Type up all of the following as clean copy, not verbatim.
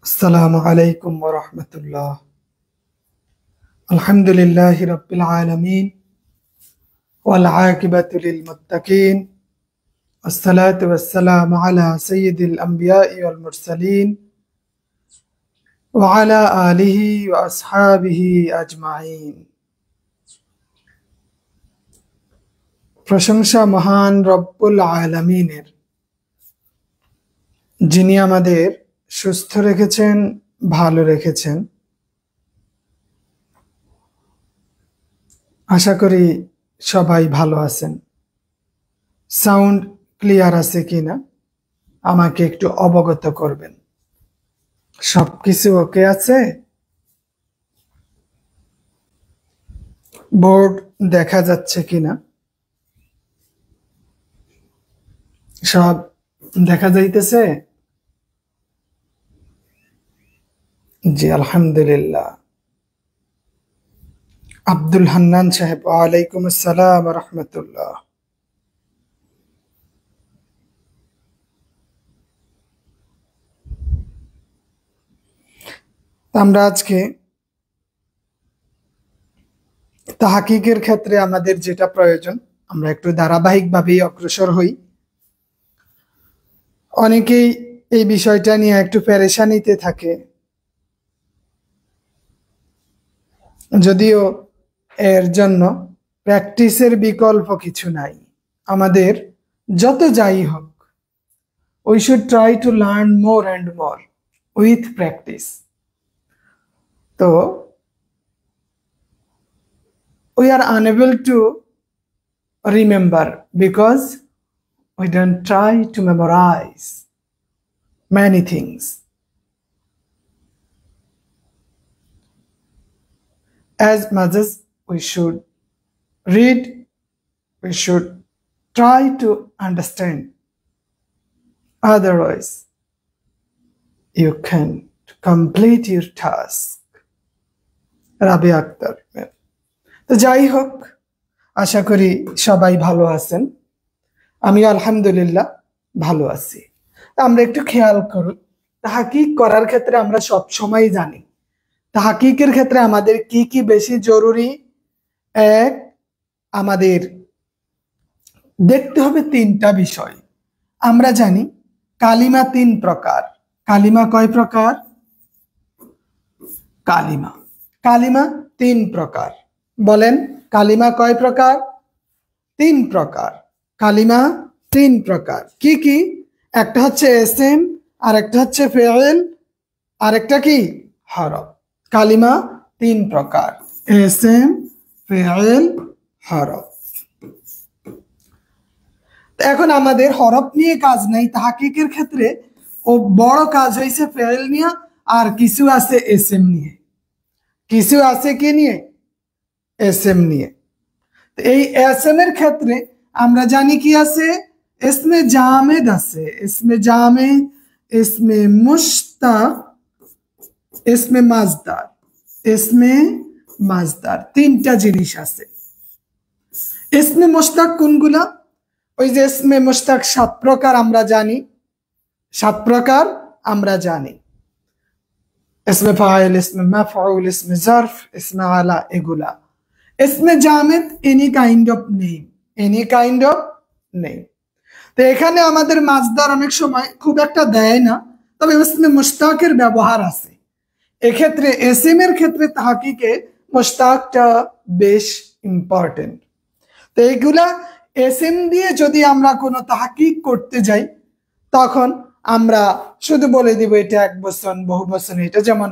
আসসালামু আলাইকুম ওয়া রাহমাতুল্লাহ। আলহামদুলিল্লাহি রাব্বিল আলামিন ওয়াল আকিবাতু লিল মুত্তাকিন ওয়াসসালাতু ওয়াসসালামু আলা সাইয়্যিদিল আমবিয়াই ওয়াল মুরসালিন ওয়া আলা আলিহি ওয়া আসহাবিহি আজমাইন। প্রশংসা মহান রব্বুল আলামিনের, যিনি আমাদের সুস্থ রেখেছেন, ভালো রেখেছেন। আশা করি সবাই ভালো আছেন। সাউন্ড ক্লিয়ার আছে কিনা আমাকে একটু অবগত করবেন। সবকিছু ওকে আছে? বোর্ড দেখা যাচ্ছে কিনা? সব দেখা যাইতেছে? জি আলহামদুলিল্লাহ। আব্দুল হান্নান সাহেব, ওয়ালাইকুম আসসালাম ওয়া রাহমাতুল্লাহ। আমরা আজকে তাহকিকের ক্ষেত্রে আমাদের যেটা প্রয়োজন, আমরা একটু ধারাবাহিকভাবেই অগ্রসর হই। অনেকেই এই বিষয়টা নিয়ে একটু পেরেশানিতে থাকে, যদিও এর জন্য প্র্যাকটিসের বিকল্প কিছু নাই। আমাদের যত যাই হোক, we should try to learn more and more with practice. তো we are unable to remember because we don't try to memorize many things. As much as we should read, we should try to understand. Otherwise, you can complete your task. রাবি আক্তার। তো যাই হোক, আশা করি সবাই ভালো আছেন। আমি আলহামদুলিল্লাহ ভালো আছি। আমরা একটু খেয়াল করুন, তাহকিক করার ক্ষেত্রে আমরা সব সময় জানি তাহকিকের ক্ষেত্রে আমাদের কি কি বেশি জরুরি। এক, আমাদের দেখতে হবে তিনটা বিষয়। আমরা জানি কালিমা তিন প্রকার। কালিমা কয় প্রকার? কালিমা তিন প্রকার। বলেন, কালিমা কয় প্রকার? তিন প্রকার। কালিমা তিন প্রকার। কি কি? একটা হচ্ছে ইসম, আর একটা হচ্ছে ফিল, আর একটা কি? হরফ। কালিমা তিন প্রকার: ইসম, ফিল, হরফ। এখন আমাদের হরফ নিয়ে কাজ নাই তাহকিকের ক্ষেত্রে, ও বড় কাজ হয়েছে ফিল নিয়ে, আর কিছু আছে ইসম নিয়ে। কিছু আছে কি নিয়ে? ইসম নিয়ে। এই ইসম এর ক্ষেত্রে আমরা জানি কি আছে? ইসমে জামেদ আছে, ইসমে জামেদ, ইসমে মুশতাক, ইসমে মাজদার। ইসমে মাজদার তিনটা জিনিস আছে। ইসমে মুশতাক কোনগুলা? ওই যে ইসমে মুশতাক 7 প্রকার আমরা জানি। 7 প্রকার আমরা জানি: ইসমে ফাইল, ইসমে মাফউল, ইসমে জারফ, ইসমে আলা, এগুলা। ইসমে জামেদ any kind of name, any kind of name. তো এখানে আমাদের মাজদার অনেক সময় খুব একটা দেয় না, তবে ইসমে মুশতাকের ব্যবহার আছে। এক্ষেত্রে ইসমের ক্ষেত্রে তাহকিকে মুশতাকটা বেশ ইম্পর্টেন্ট। তো এইগুলা ইসম দিয়ে যদি আমরা কোনো তাহকিক করতে যাই, তখন আমরা শুধু বলে দিব এটা এক বচন, বহু বচন। এটা যেমন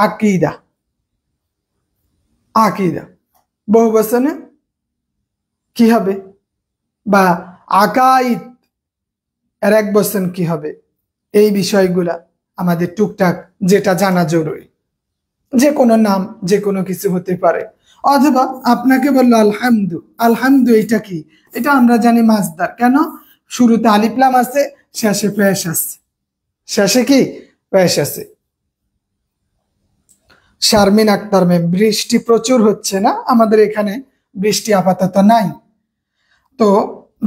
আকিদা, আকিদা বহু বচনে কি হবে? বা আকাইদ এর এক বচন কি হবে? এই বিষয়গুলা আমাদের টুকটাক যেটা জানা জরুরি। যে কোনো নাম যে কোনো কিছু হতে পারে। অথবা আপনাকে বললো আলহামদু, আলহামদু এটা কি? এটা আমরা জানি মাজদার। কেন? শুরুতে আলিফ লাম আছে, শেষে পেশ আছে। শেষে কি? পেশ আছে। শারমিন আক্তার ম্যাম, বৃষ্টি প্রচুর হচ্ছে না? আমাদের এখানে বৃষ্টি আপাতত নাই। তো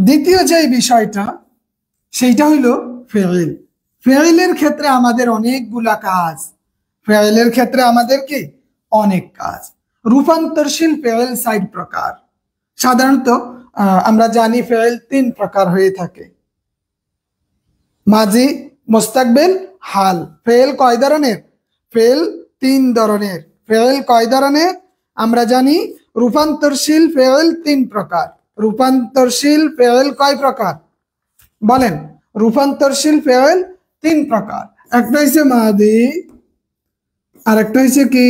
দ্বিতীয় যে বিষয়টা, সেইটা হইল ফিল। ফেইলের ক্ষেত্রে আমাদের অনেকগুলা কাজ, ফেইলের ক্ষেত্রে আমাদের কি অনেক কাজ। রূপান্তরশীল ফেইল 4 প্রকার। সাধারণত আমরা জানি ফেইল 3 প্রকার হয়ে থাকে, মাজি, মুস্তাকবিল, হাল। ফেইল কয় ধরনের? ফেইল 3 ধরনের। ফেইল কয় ধরনের? আমরা জানি রূপান্তরশীল ফেইল 3 প্রকার। রূপান্তরশীল ফেইল কয় প্রকার বলেন? রূপান্তরশীল ফেইল 3 প্রকার। একটা হচ্ছে মাদি, আর একটা হচ্ছে কি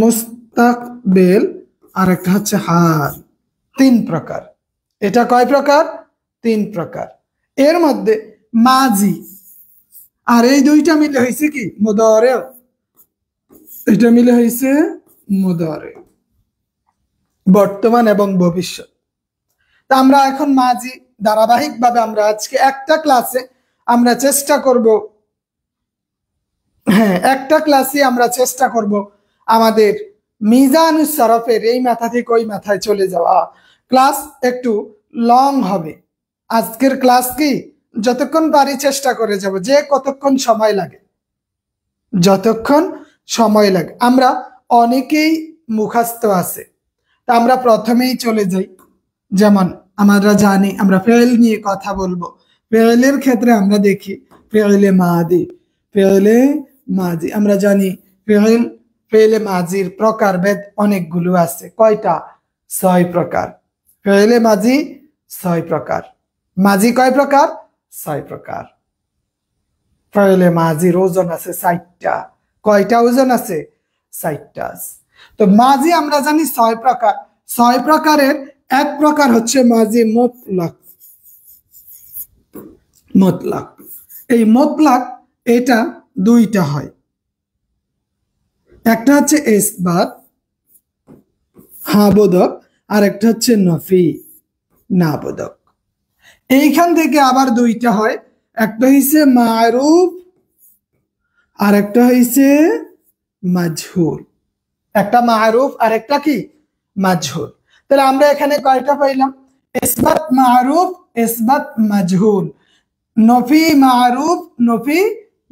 মুস্তাকবিল, আর একটা হচ্ছে হাল। 3 প্রকার। এটা কয় প্রকার? 3 প্রকার। এর মধ্যে মাজি আর এই দুইটা মিলে হয়েছে কি মুদারে। এটা মিলে হয়েছে মুদারে, বর্তমান এবং ভবিষ্যৎ। তা আমরা এখন মাজি ধারাবাহিকভাবে আমরা আজকে একটা ক্লাসে আমরা চেষ্টা করব, হ্যাঁ একটা ক্লাসে আমরা চেষ্টা করব আমাদের মিজানুস সরফের এই মাথা থেকে ওই মাথায় চলে যাওয়া। ক্লাস একটু লং হবে আজকের ক্লাস, কি যতক্ষণ পারি চেষ্টা করে যাব, যে কতক্ষণ সময় লাগে, যতক্ষণ সময় লাগে। আমরা অনেকেই মুখস্থ আছে, তা আমরা প্রথমেই চলে যাই। যেমন আমরা জানি, আমরা ফেইল নিয়ে কথা বলবো। ফেইলের ক্ষেত্রে আমরা দেখি ফেইলে মাদি, ফেইলে মাজি। আমরা জানি ফেইলে মাজির প্রকারভেদ অনেকগুলো আছে। কয়টা? 6 প্রকার। ফেইলে মাজি 6 প্রকার। মাজি কয় প্রকার? 6 প্রকার। ফেইলে মাজির ওজন আছে 4টা। কয়টা ওজন আছে? 4টা। তো মাজি আমরা জানি 6 প্রকার। 6 প্রকারের এক প্রকার হচ্ছে মাজি মুতলাক। মুতলাক, এই মুতলাক এটা দুইটা হয়, একটা হচ্ছে ইসবাত হ্যাঁ বোধক, আর একটা হচ্ছে নফি না বোধক। এইখান থেকে আবার দুইটা হয়, একটা হইছে মারুফ আর একটা হইছে মাজহুল। একটা মারুফ আর একটা কি মাজহুল। তাহলে আমরা এখানে কয়টা পাইলাম? ইসবাত মারুফ, ইসবাত মাজহুল, নফি মারুফ, নফি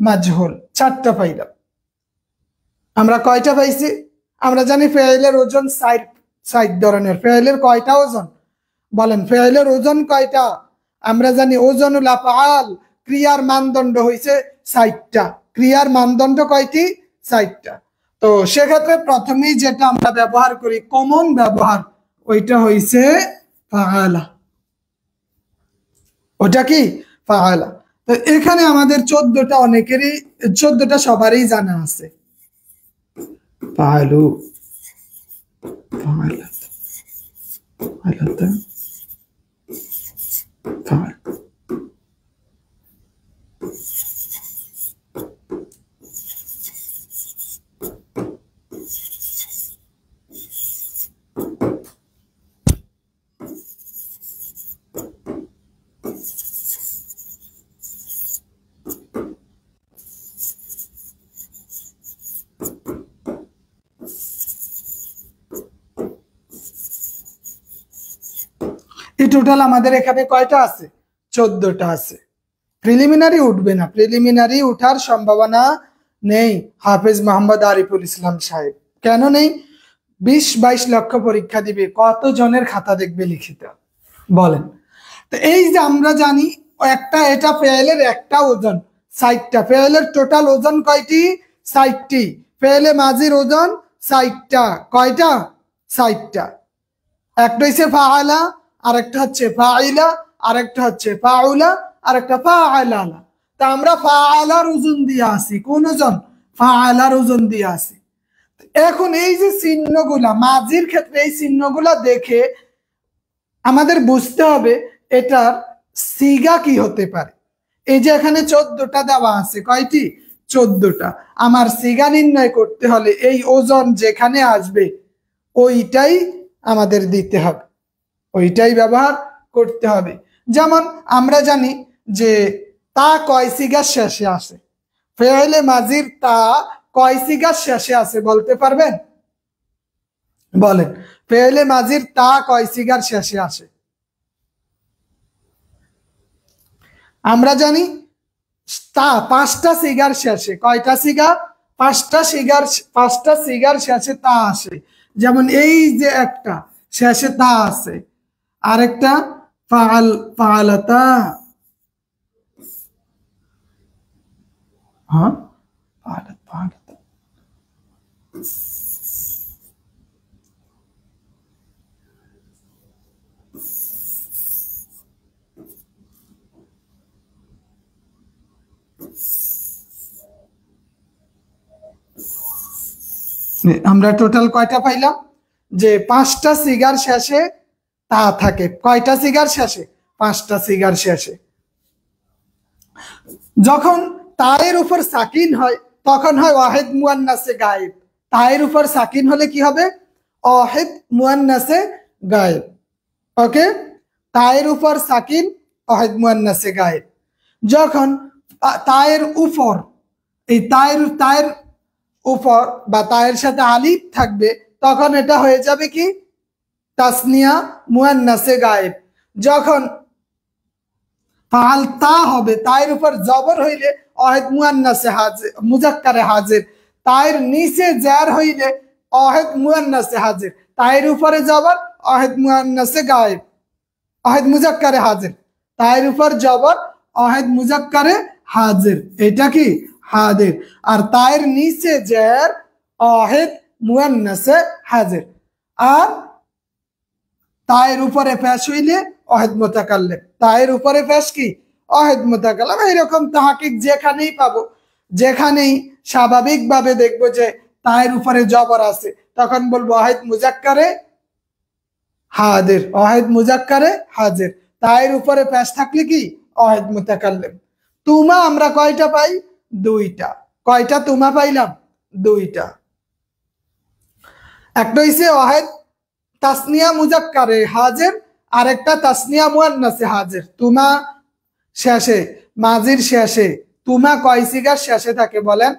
মাজহুল, 4টা পাইলাম। আমরা কয়টা পাইছি? আমরা জানি ফেইলের ওজন 4 ধরনের। ফেইলের কয়টা ওজন বলেন? ফেইলের ওজন কয়টা? আমরা জানি ওজনুল আফআল, ক্রিয়ার মানদণ্ড হইছে 4টা। ক্রিয়ার মানদণ্ড কয়টি? 4টা। তো সেক্ষেত্রে প্রথমেই যেটা আমরা ব্যবহার করি, কমন ব্যবহার, ওইটা হইছে ফাআলা। ওটা কি? ফাআলা। তো এখানে আমাদের 14টা, অনেকেরই 14টা সবারই জানা আছে। ফাআলু, ফাআলাত, ফাআলাতা, ফাআল। এই টোটাল আমাদের এখানে কয়টা আছে? 14টা আছে। প্রিলিমিনারি উঠবে না, প্রিলিমিনারি উঠার সম্ভাবনা নেই হাফেজ মোহাম্মদ আরিফুল ইসলাম সাহেব। কেন নেই? 20-22 লক্ষ পরীক্ষা দিবে, কত জনের খাতা দেখবে লিখিত বলেন? তো এই যে আমরা জানি একটা, এটা ফেইলের একটা ওজন 60টা। ফেইলের টোটাল ওজন কয়টি? 60টি। ফেইলে মাজির ওজন 60টা। কয়টা? 60টা। একটা হচ্ছে ফাআলা, আরেকটা হচ্ছে ফাইলা, আরেকটা হচ্ছে ফাউলা, আরেকটা ফাআলালা। তা আমরা ফাআলার ওজন দিয়ে আসি। কোন ওজন? ফাআলার ওজন দিয়ে আসি। এখন এই যে চিহ্নগুলা মাজির ক্ষেত্রে, এই চিহ্নগুলা দেখে আমাদের বুঝতে হবে এটার সিগা কি হতে পারে। এই যে এখানে 14টা দেওয়া আছে, কয়টি? 14টা। আমার সিগা নির্ণয় করতে হলে এই ওজন যেখানে আসবে ওইটাই আমাদের দিতে হবে, ওইটাই ব্যবহার করতে হবে। যেমন আমরা জানি যে তা কয় সিগার শেষে আসে? ফেইলে মাজির তা কয় সিগার শেষে আসে বলতে পারবেন? বলেন, ফেইলে মাজির তা কয় সিগার শেষে আসে? আমরা জানি তা পাঁচটা সিগার শেষে, কয়টা সিগার? পাঁচটা সিগার শেষে তা আসে। যেমন এই যে একটা শেষে তা আছে, আরেকটা ফাআলাতা, হ্যাঁ ফাআলাতা। আমরা টোটাল কয়টা পাইলাম? যে পাঁচটা সিগার শেষে তা থাকে। কয়টা সিগার শেষে? পাঁচটা সিগার শেষে। যখন তায়ের উপর সাকিন হয় তখন হয় ওয়াহিদ মুয়ান্নাসে গায়েব। তায়ের উপর সাকিন হলে কি হবে? ওয়াহিদ মুয়ান্নাসে গায়েব। ওকে, তায়ের উপর সাকিন ওয়াহিদ মুয়ান্নাসে গায়েব। যখন তায়ের উপর, এই তায়ের উপর বা তায়ের সাথে আলিফ থাকবে তখন এটা হয়ে যাবে কি? তাসনিয়া মুয়ান্নাসে গায়েব। যখন ফালতা হবে, তায়ের উপর জবর হইলে ওয়াহিদ মুয়ান্নাসে হাজির, মুজাক্কারে হাজির। তায়ের নিচে জার হইলে ওয়াহিদ মুয়ান্নাসে হাজির। তায়ের উপরে জবর ওয়াহিদ মুয়ান্নাসে গায়েব, ওয়াহিদ মুজাক্কারে হাজির। তায়ের উপর জবর ওয়াহিদ মুজাক্কারে হাজির, এটা কি? হাজির। আর তায়ের নিচে জার ওয়াহিদ মুয়ান্নাসে হাজির। আর তায়ের উপরে পেশ হইলে ওয়াহিদ মুতাকাল্লিম। তায়ের উপরে পেশ কি? ওয়াহিদ মুতাকাল্লিম। এইরকম তাহকিক যেখানেই পাবো, যেখানেই স্বাভাবিকভাবে দেখবো যে তায়ের উপরে জবর আছে তখন বলবো ওয়াহিদ মুজাক্কারে হাজির, ওয়াহিদ মুজাক্কারে হাজির। তায়ের উপরে পেশ থাকলে কি? ওয়াহিদ মুতাকাল্লিম। তুমা আমরা কয়টা পাই? দুইটা। কয়টা তুমা পাইলাম? দুইটা। একটা হইছে ওয়াহিদ তাসনিয়া মুজাক্কারে হাজির, আরেকটা তাসনিয়া মুয়ান্নাসে হাজির। তুমা শেষে, মাজির শেষে তুমা কয় সিগার শেষে থাকে বলেন?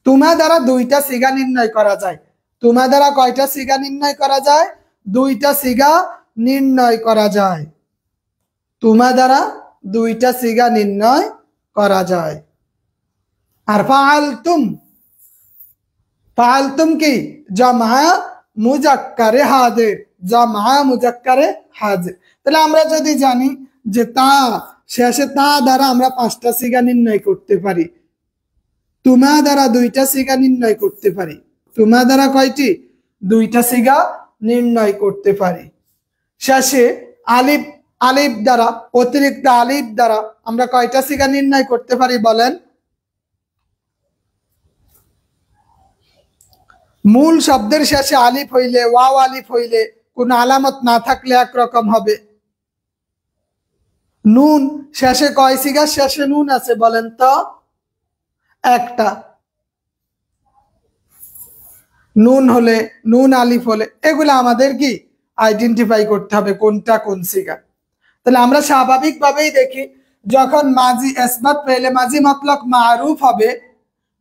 তুমা দ্বারা দুইটা সিগা নির্ণয় করা যায়। তুমা দ্বারা কয়টা সিগা নির্ণয় করা যায়? দুইটা সিগা নির্ণয় করা যায়। তুমা দ্বারা দুইটা সিগা নির্ণয় করা যায়। আর ফাআলতুম কি? জামা মুজাক্কারে হাজির, জামা মুজাক্কারে হাজির। তাহলে আমরা যদি জানি যে তা শেষে তা দ্বারা আমরা পাঁচটা সিগা নির্ণয় করতে পারি, তুমা দ্বারা দুইটা সিগা নির্ণয় করতে পারি। তুমা দ্বারা কয়টি? দুইটা সিগা নির্ণয় করতে পারি। শেষে আলিফ দ্বারা, অতিরিক্ত আলিফ দ্বারা আমরা কয়টা সিগা নির্ণয় করতে পারি বলেন? মূল শব্দের শেষে আলিফ হইলে, ওয়াও আলিফ হইলে, কোন আলামত না থাকলে একরকম হবে। নুন শেষে কয় সিগা শেষে নুন আছে বলেন তো? একটা। নুন হলে, নুন আলিফ হলে, এগুলো আমাদের কি আইডেন্টিফাই করতে হবে কোনটা কোন সিগা। তাহলে আমরা স্বাভাবিকভাবেই দেখি যখন মাজি ইসবাত পেলে মাজি মতলক মারুফ হবে,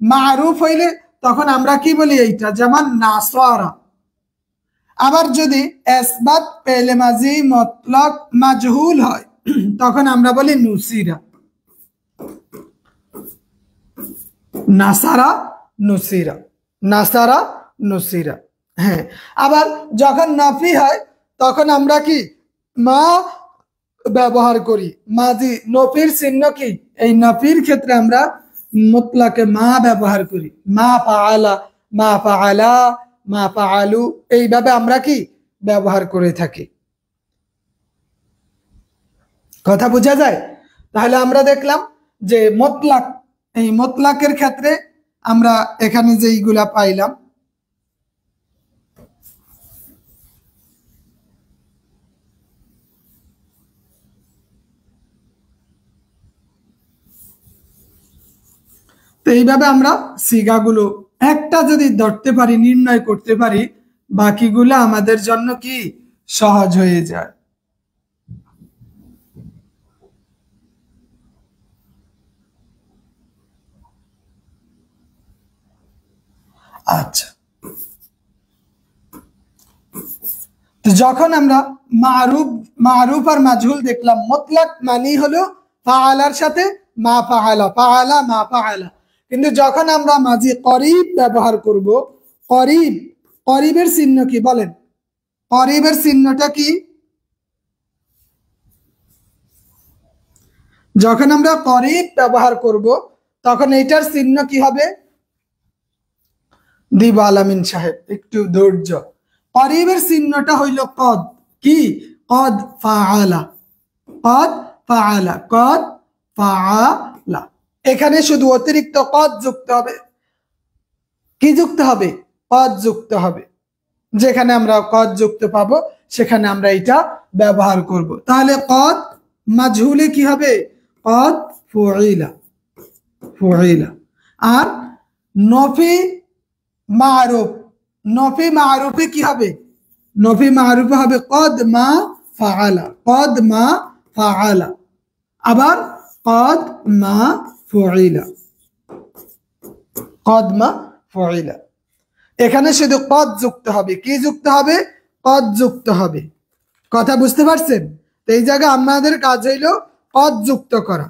মারুফ হইলে তখন আমরা কি বলি? এইটা। যেমন নাসারা। আবার যদি ইসবাত পেলে মাজি মতলক মাজহুল হয় তখন আমরা বলি নুসিরা। নাসারা, নুসিরা, নাসারা, নুসিরা। হ্যাঁ, আবার যখন নাফি হয় তখন আমরা কি মা ব্যবহার করি। মাজি নফির চিহ্ন কি? এই নফির ক্ষেত্রে আমরা মুতলাকে মা ব্যবহার করি। মা ফাআলা, মা ফাআলা, মা ফাআলু, এইভাবে আমরা কি ব্যবহার করে থাকি। কথা বোঝা যায়? তাহলে আমরা দেখলাম যে মুতলাক, এই মুতলাকের ক্ষেত্রে আমরা এখানে যে এইগুলা পাইলাম, তো এইভাবে আমরা সিগাগুলো একটা যদি ধরতে পারি, নির্ণয় করতে পারি, বাকিগুলো আমাদের জন্য কি সহজ হয়ে যায়। আচ্ছা, তো যখন আমরা মারুফ আর মাজহুল দেখলাম, মুতলাক মানি হলো ফাআলার সাথে মা ফাআলা, ফাআলা মা ফাআলা। কিন্তু যখন আমরা মাজি করিব ব্যবহার করব, করিব, করিবের চিহ্ন কি বলেন? করিবের চিহ্নটা কি? যখন আমরা করিব ব্যবহার করব তখন এইটার চিহ্ন কি হবে? দিব আলামিন সাহেব একটু ধৈর্য। করিবের চিহ্নটা হইল কদ। কি? কদ ফাআলা, কদ ফাআলা, কদ ফাআলা। এখানে শুধু অতিরিক্ত কদ যুক্ত হবে। কি যুক্ত হবে? কদ যুক্ত হবে। যেখানে আমরা কদ যুক্ত পাবো সেখানে আমরা এটা ব্যবহার করব। তাহলে কদ মাজহুলে কি হবে? কদ ফুইলা, ফুইলা। আর নফি মারুফ, নফি মারুফে কি হবে? নফি মারুফে হবে কদ মা ফাআলা, কদ মা ফাআলা। আবার কদ মা ফুইলা, কদ মা ফুইলা। এখানে শুধু কদ যুক্ত হবে। কি যুক্ত হবে? কদ যুক্ত হবে। কথা বুঝতে পারছেন? তো এই জায়গায় আমাদের কাজ হইল কদ যুক্ত করা।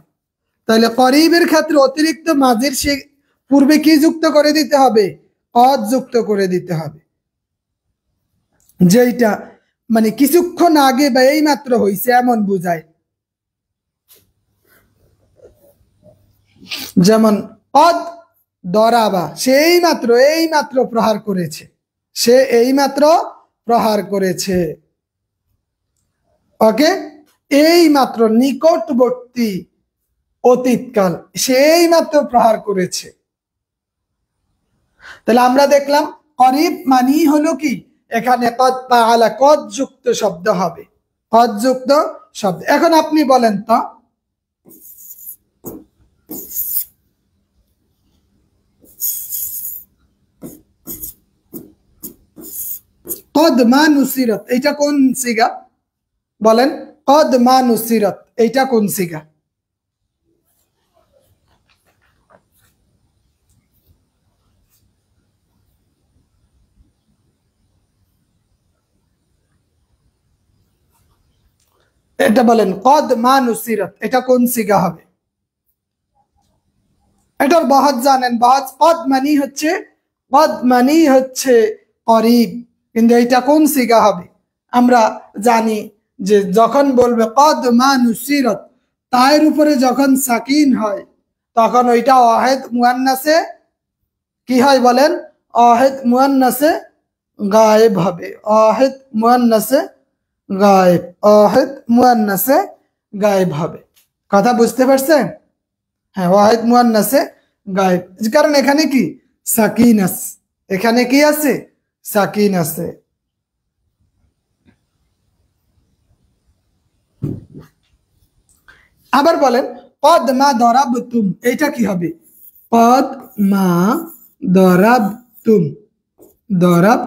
তাহলে করিবের ক্ষেত্রে অতিরিক্ত মাঝের সে পূর্বে কি যুক্ত করে দিতে হবে? কদ যুক্ত করে দিতে হবে। যেটা মানে কিছুক্ষণ আগে বা এই মাত্র হইছে এমন বুঝায়। যেমন কদ দরাবা, সে এই মাত্র প্রহার করেছে, সে এই মাত্র প্রহার করেছে। ওকে, এই মাত্র নিকটবর্তী অতীতকাল, সেই মাত্র প্রহার করেছে। তাহলে আমরা দেখলাম করিব মানি হলো কি? এখানে কদ ফাআলা, কদ যুক্ত শব্দ হবে, কদ যুক্ত শব্দ। এখন আপনি বলেন তো কদ মা নুসিরত এটা কোন সিগা? বলেন, কদ মা নুসিরত এইটা কোন সিগা? এটা বলেন, কদ মা নুসিরত এটা কোন সিগা হবে? এটার বহত জানেন, বহত কদ মানি হচ্ছে, কদ মানি হচ্ছে করিব, কিন্তু এটা কোন সিগা হবে? আমরা জানি যে যখন বলবে কদ মা নুসিরত, তায়ের উপরে যখন সাকিন হয় তখন ওইটা ওয়াহিদ মুয়ান্নাসে কি হয় বলেন? ওয়াহিদ মুয়ান্নাসে গায়েব হবে, ওয়াহিদ মুয়ান্নাসে গায়েব, ওয়াহিদ মুয়ান্নাসে গায়েব হবে। কথা বুঝতে পারছেন? হ্যাঁ, ওয়াহিদ মুয়ান্নাসে গায়েব, কারণ এখানে কি সাকিন আছে, এখানে কি আছে? সাকিন আছে। আবার বলেন কদ মা দরাবতুম এইটা কি হবে? কদ মা দরাবতুম, দরাব,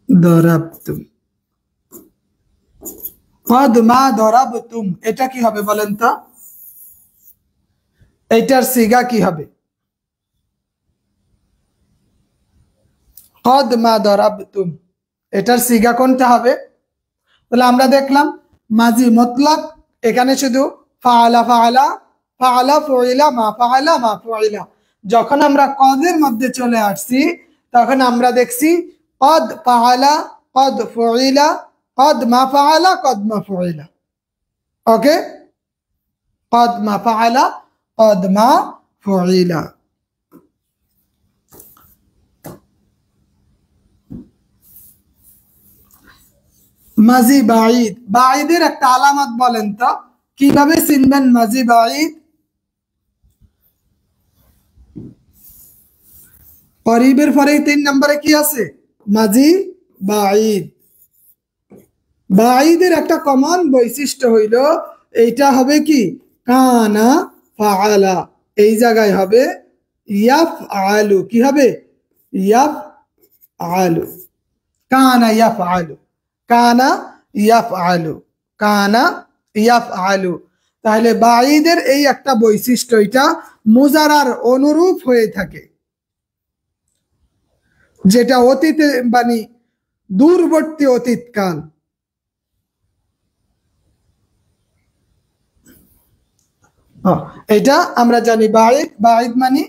দরাবতুম, কদ মা দরাবতুম এটা কি হবে বলেন তো? এইটার সিগা কি হবে? কদ মা দরাবতুম এটার সিগা কোনটা হবে? তাহলে আমরা দেখলাম মাজি মতলক, এখানে শুধু ফাআলা ফাআলা, ফাআলা ফুইলা, মা ফাআলা মা ফুইলা। যখন আমরা কদের মধ্যে চলে আসছি তখন আমরা দেখছি কদ ফাআলা, কদ ফুইলা, কদ মা ফাআলা, কদ মা ফুইলা। ওকে, কদ মা ফাআলা, কদ মা ফুইলা। মাজি বাঈদ, বাঈদের একটা আলামত বলেন তো, কিভাবে চিনবেন মাজি বাঈদ? করিবের পরে 3 নম্বরে কি আছে? মাজি বাঈদ। বাঈদের একটা কমন বৈশিষ্ট্য হইল এইটা হবে কি? কানা ফাআলা, এই জায়গায় হবে ইয়াফআলু। কি হবে? ইয়াফআলু, কানা ইয়াফআলু, কানা ইয়াফআলু, কানা ইয়াফআলু। তাহলে বাঈদের এই একটা বৈশিষ্ট্য, এটা মুজারার অনুরূপ হয়ে থাকে, যেটা অতীতে মানে দূরবর্তী অতীতকাল। এটা আমরা জানি বাঈদ, বাঈদ মানে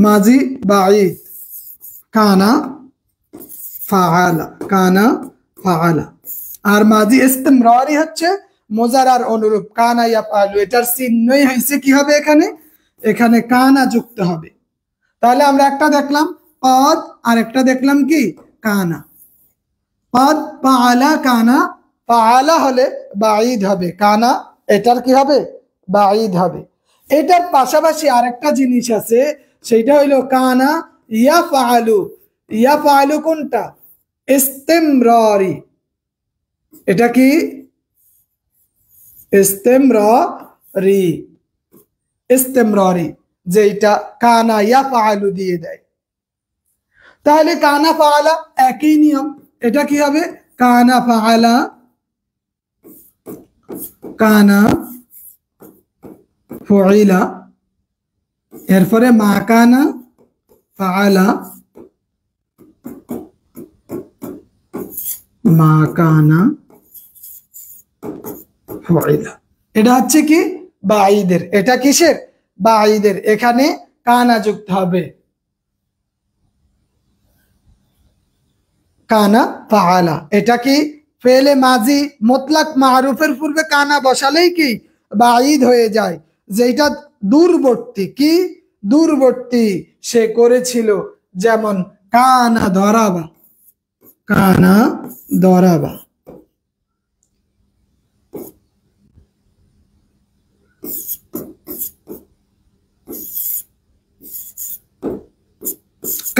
মাজি বাঈদ, কানা ফাআলা, কানা ফাআলা। আর মাজি ইস্তিমরারি হচ্ছে মুজারার অনুরূপ, কানা ইয়াফআলু, এটার চিহ্নই হইছে কি হবে এখানে, এখানে কানা যুক্ত হবে। তাহলে আমরা একটা দেখলাম কদ, আর একটা দেখলাম কি কানা। কদ ফাআলা কানা, ফাআলা হলে বাঈদ হবে, কানা এটার কি হবে, বাঈদ হবে। এটার পাশাপাশি আরেকটা জিনিস আছে, সেটা হইলো কানা ইয়াফআলু। ইয়াফআলু কোনটা, ইস্তিমরারি, এটা কি ইস্তিমরারি, ইস্তিমরারি, যেটা কানা ইয়াফআলু দিয়ে দেয়। তাহলে কানা ফাআলা একই নিয়ম, এটা কি হবে, কানা ফাআলা, কানা ফুইলা, এরপরে মা কানা ফাআলা, মা কানা ফুইলা। এটা হচ্ছে কি বাঈদের, এটা কিসের, বাঈদের, এখানে কানা যুক্ত হবে, কানা ফাআলা। এটা কি ফেলে মাজি মুতলাক মারুফের পূর্বে কানা বসালেই কি বাঈদ হয়ে যায়, যেটা দূরবর্তী, কি দূরবর্তী সে করেছিল, যেমন কানা দরাবা, কানা দরাবা।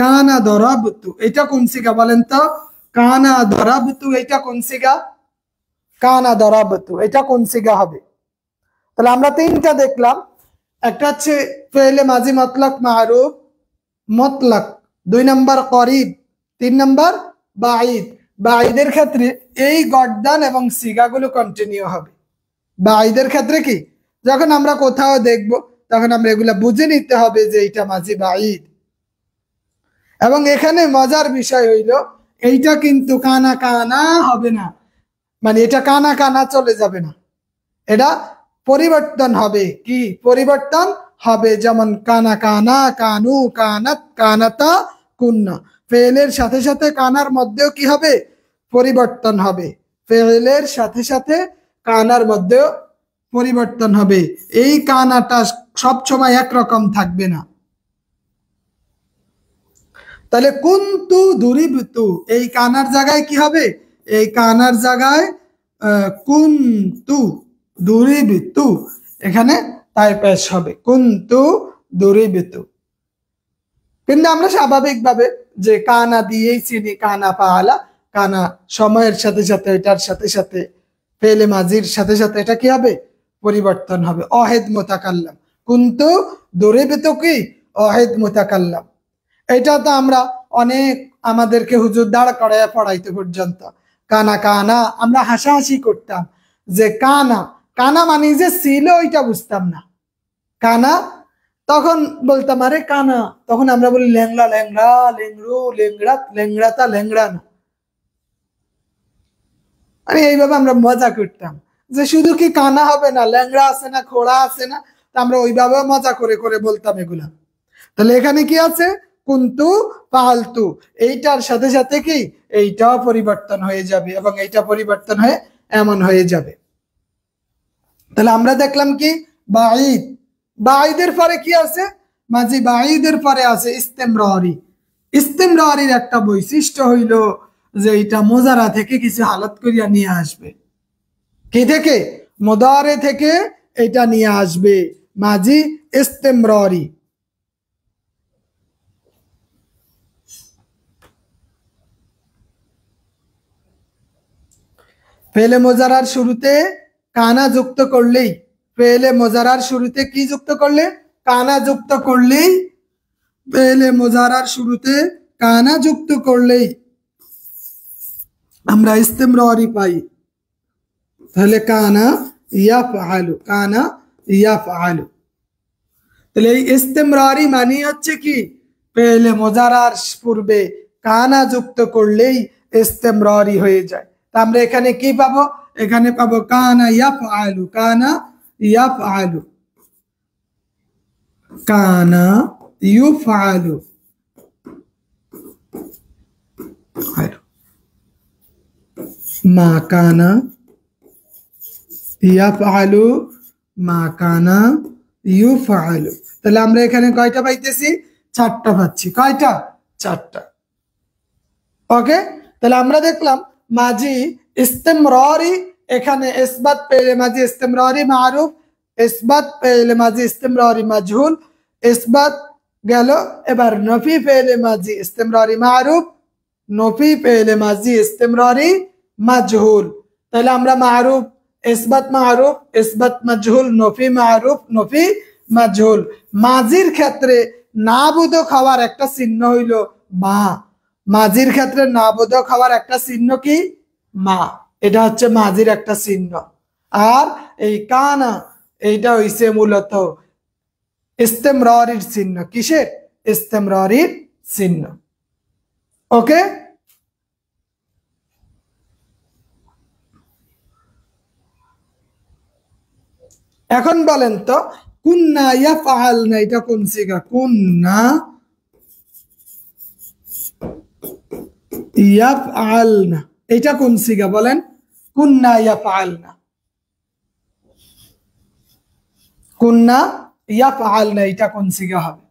কানা দরাবতু, এটা কোন সিগা বলেন তো, কানা দরাবতু এটা কোন সিগা, কানা দরাবতু এটা কোন সিগা হবে। তাহলে আমরা তিনটা দেখলাম, একটা হচ্ছে ফেলে মাজি মতলক মারুফ মতলক, 2 নম্বর করিব, 3 নম্বর বাঈদ। বাঈদের ক্ষেত্রে এই গর্দান এবং সিগাগুলো কন্টিনিউ হবে। বাঈদের ক্ষেত্রে কি, যখন আমরা কোথাও দেখব তখন আমরা এগুলা বুঝে নিতে হবে যে এটা মাজি বাঈদ। এবং এখানে মজার বিষয় হইল, এইটা কিন্তু কানা কানা হবে না, মানে এটা কানা কানা চলে যাবে না, এটা পরিবর্তন হবে, কি পরিবর্তন হবে, যেমন কানা কানা, কানু, কানাত, কানাতা, কুন্না। ফেলের সাথে সাথে কানার মধ্যেও কি হবে, পরিবর্তন হবে, ফেলের সাথে সাথে কানার মধ্যেও পরিবর্তন হবে। এই কানাটা সব সময় একরকম থাকবে না। তাহলে কুন্তু দুরিবতু, এই কানার জায়গায় কি হবে, এই কানার জায়গায় কুন্তু দুরিবতু, এখানে তাই পেশ হবে, কুন্তু দুরিবতু। কিন্তু আমরা স্বাভাবিকভাবে যে কানা দিয়েই চিনি, কানা ফাআলা, কানা সময়ের সাথে সাথে, এটার সাথে সাথে, ফেলে মাজির সাথে সাথে এটা কি হবে, পরিবর্তন হবে। অহেদ মুতাকাল্লাম, কুন্তু দুরিবতু কি অহেদ মুতাকাল্লাম। এটা তো আমরা অনেক, আমাদেরকে হুজুর দাঁড় করাইয়া পড়াইতে পর্যন্ত কানা কানা আমরা হাসাহাসি করতাম, যে কানা কানা মানে যে ছিল ওইটা বুঝতাম না, কানা তখন বলতাম আরে কানা, তখন আমরা বলি ল্যাংড়া ল্যাংড়া, লেংরু লেংড়া, লেংড়াতা ল্যাংড়া না, মানে এইভাবে আমরা মজা করতাম যে শুধু কি কানা হবে না, ল্যাংড়া আছে না, খোড়া আছে না, তা আমরা ওইভাবে মজা করে করে বলতাম এগুলা। তাহলে এখানে কি আছে, কুন্তু ফালতু, এইটার সাথে সাথে কি এইটাও পরিবর্তন হয়ে যাবে, এবং এইটা পরিবর্তন হয়ে এমন হয়ে যাবে। তাহলে আমরা দেখলাম কি বাঈদ, বাঈদের পরে কি আছে, মাঝি বাঈদের পরে আছে ইস্তেমরারি। ইস্তেমরারির একটা বৈশিষ্ট্য হইল যে এটা মুজারা থেকে কিছু হালত করিয়া নিয়ে আসবে, কি থেকে, মুদারে থেকে এটা নিয়ে আসবে, মাঝি ইস্তেমরারি। ফেলে মোজারার শুরুতে কানা যুক্ত করলেই, ফেলে মোজারার শুরুতে কি যুক্ত করলে, কানা যুক্ত করলেই, ফেলে মোজারার শুরুতে কানা যুক্ত করলেই আমরা ইস্তেমরারি পাই। তাহলে কানা ইয়াফআলু, কানা ইয়াফআলু। তাহলে এই ইস্তেমরারি মানে হচ্ছে কি, ফেলে মোজারার পূর্বে কানা যুক্ত করলেই ইস্তেমরারি হয়ে যায়। আমরা এখানে কি পাবো, এখানে পাবো কানা ইয়াফআলু, কানা ইয়াফআলু, কানা ইউফআলু, মা কানা ইয়াফআলু, মা কানা ইউফআলু। তাহলে আমরা এখানে কয়টা পাইতেছি? 4টা পাচ্ছি। কয়টা? 4টা। ওকে, তাহলে আমরা দেখলাম মাজি ইস্তেমরারি, এখানে ইসবাত পেলে মাজি ইস্তেমরারি মারুফ, ইসবাত পেলে মাজি ইস্তেমরারি মাজহুল, ইসবাত গেল। এবার নফি পেলে মাজি ইস্তেমরারি মারুফ, নফি পেলে মাজি ইস্তেমরারি মাজহুল। তাহলে আমরা মারুফ, ইসবাত মারুফ, ইসবাত মাজহুল, নফি মারুফ, নফি মাজহুল। মাজির ক্ষেত্রে নাবোধক হওয়ার একটা চিহ্ন হইল মা। মাজির ক্ষেত্রে নাবোধক হওয়ার একটা চিহ্ন কি? মা। এটা হচ্ছে মাজির একটা চিহ্ন। আর এই কানা, এইটা হইছে মূলত ইস্তেমরারির চিহ্ন। কিসের? ইস্তেমরারির চিহ্ন। ওকে, এখন বলেন তো কুন্না ইয়াফআলনা, এটা কোন সিগা? কুন্না ইয়াফআলনা, এটা কোন সিগা বলেন? কুন্না ইয়াফআলনা, কুন্না ইয়াফআলনা, এটা কোন সিগা হবে?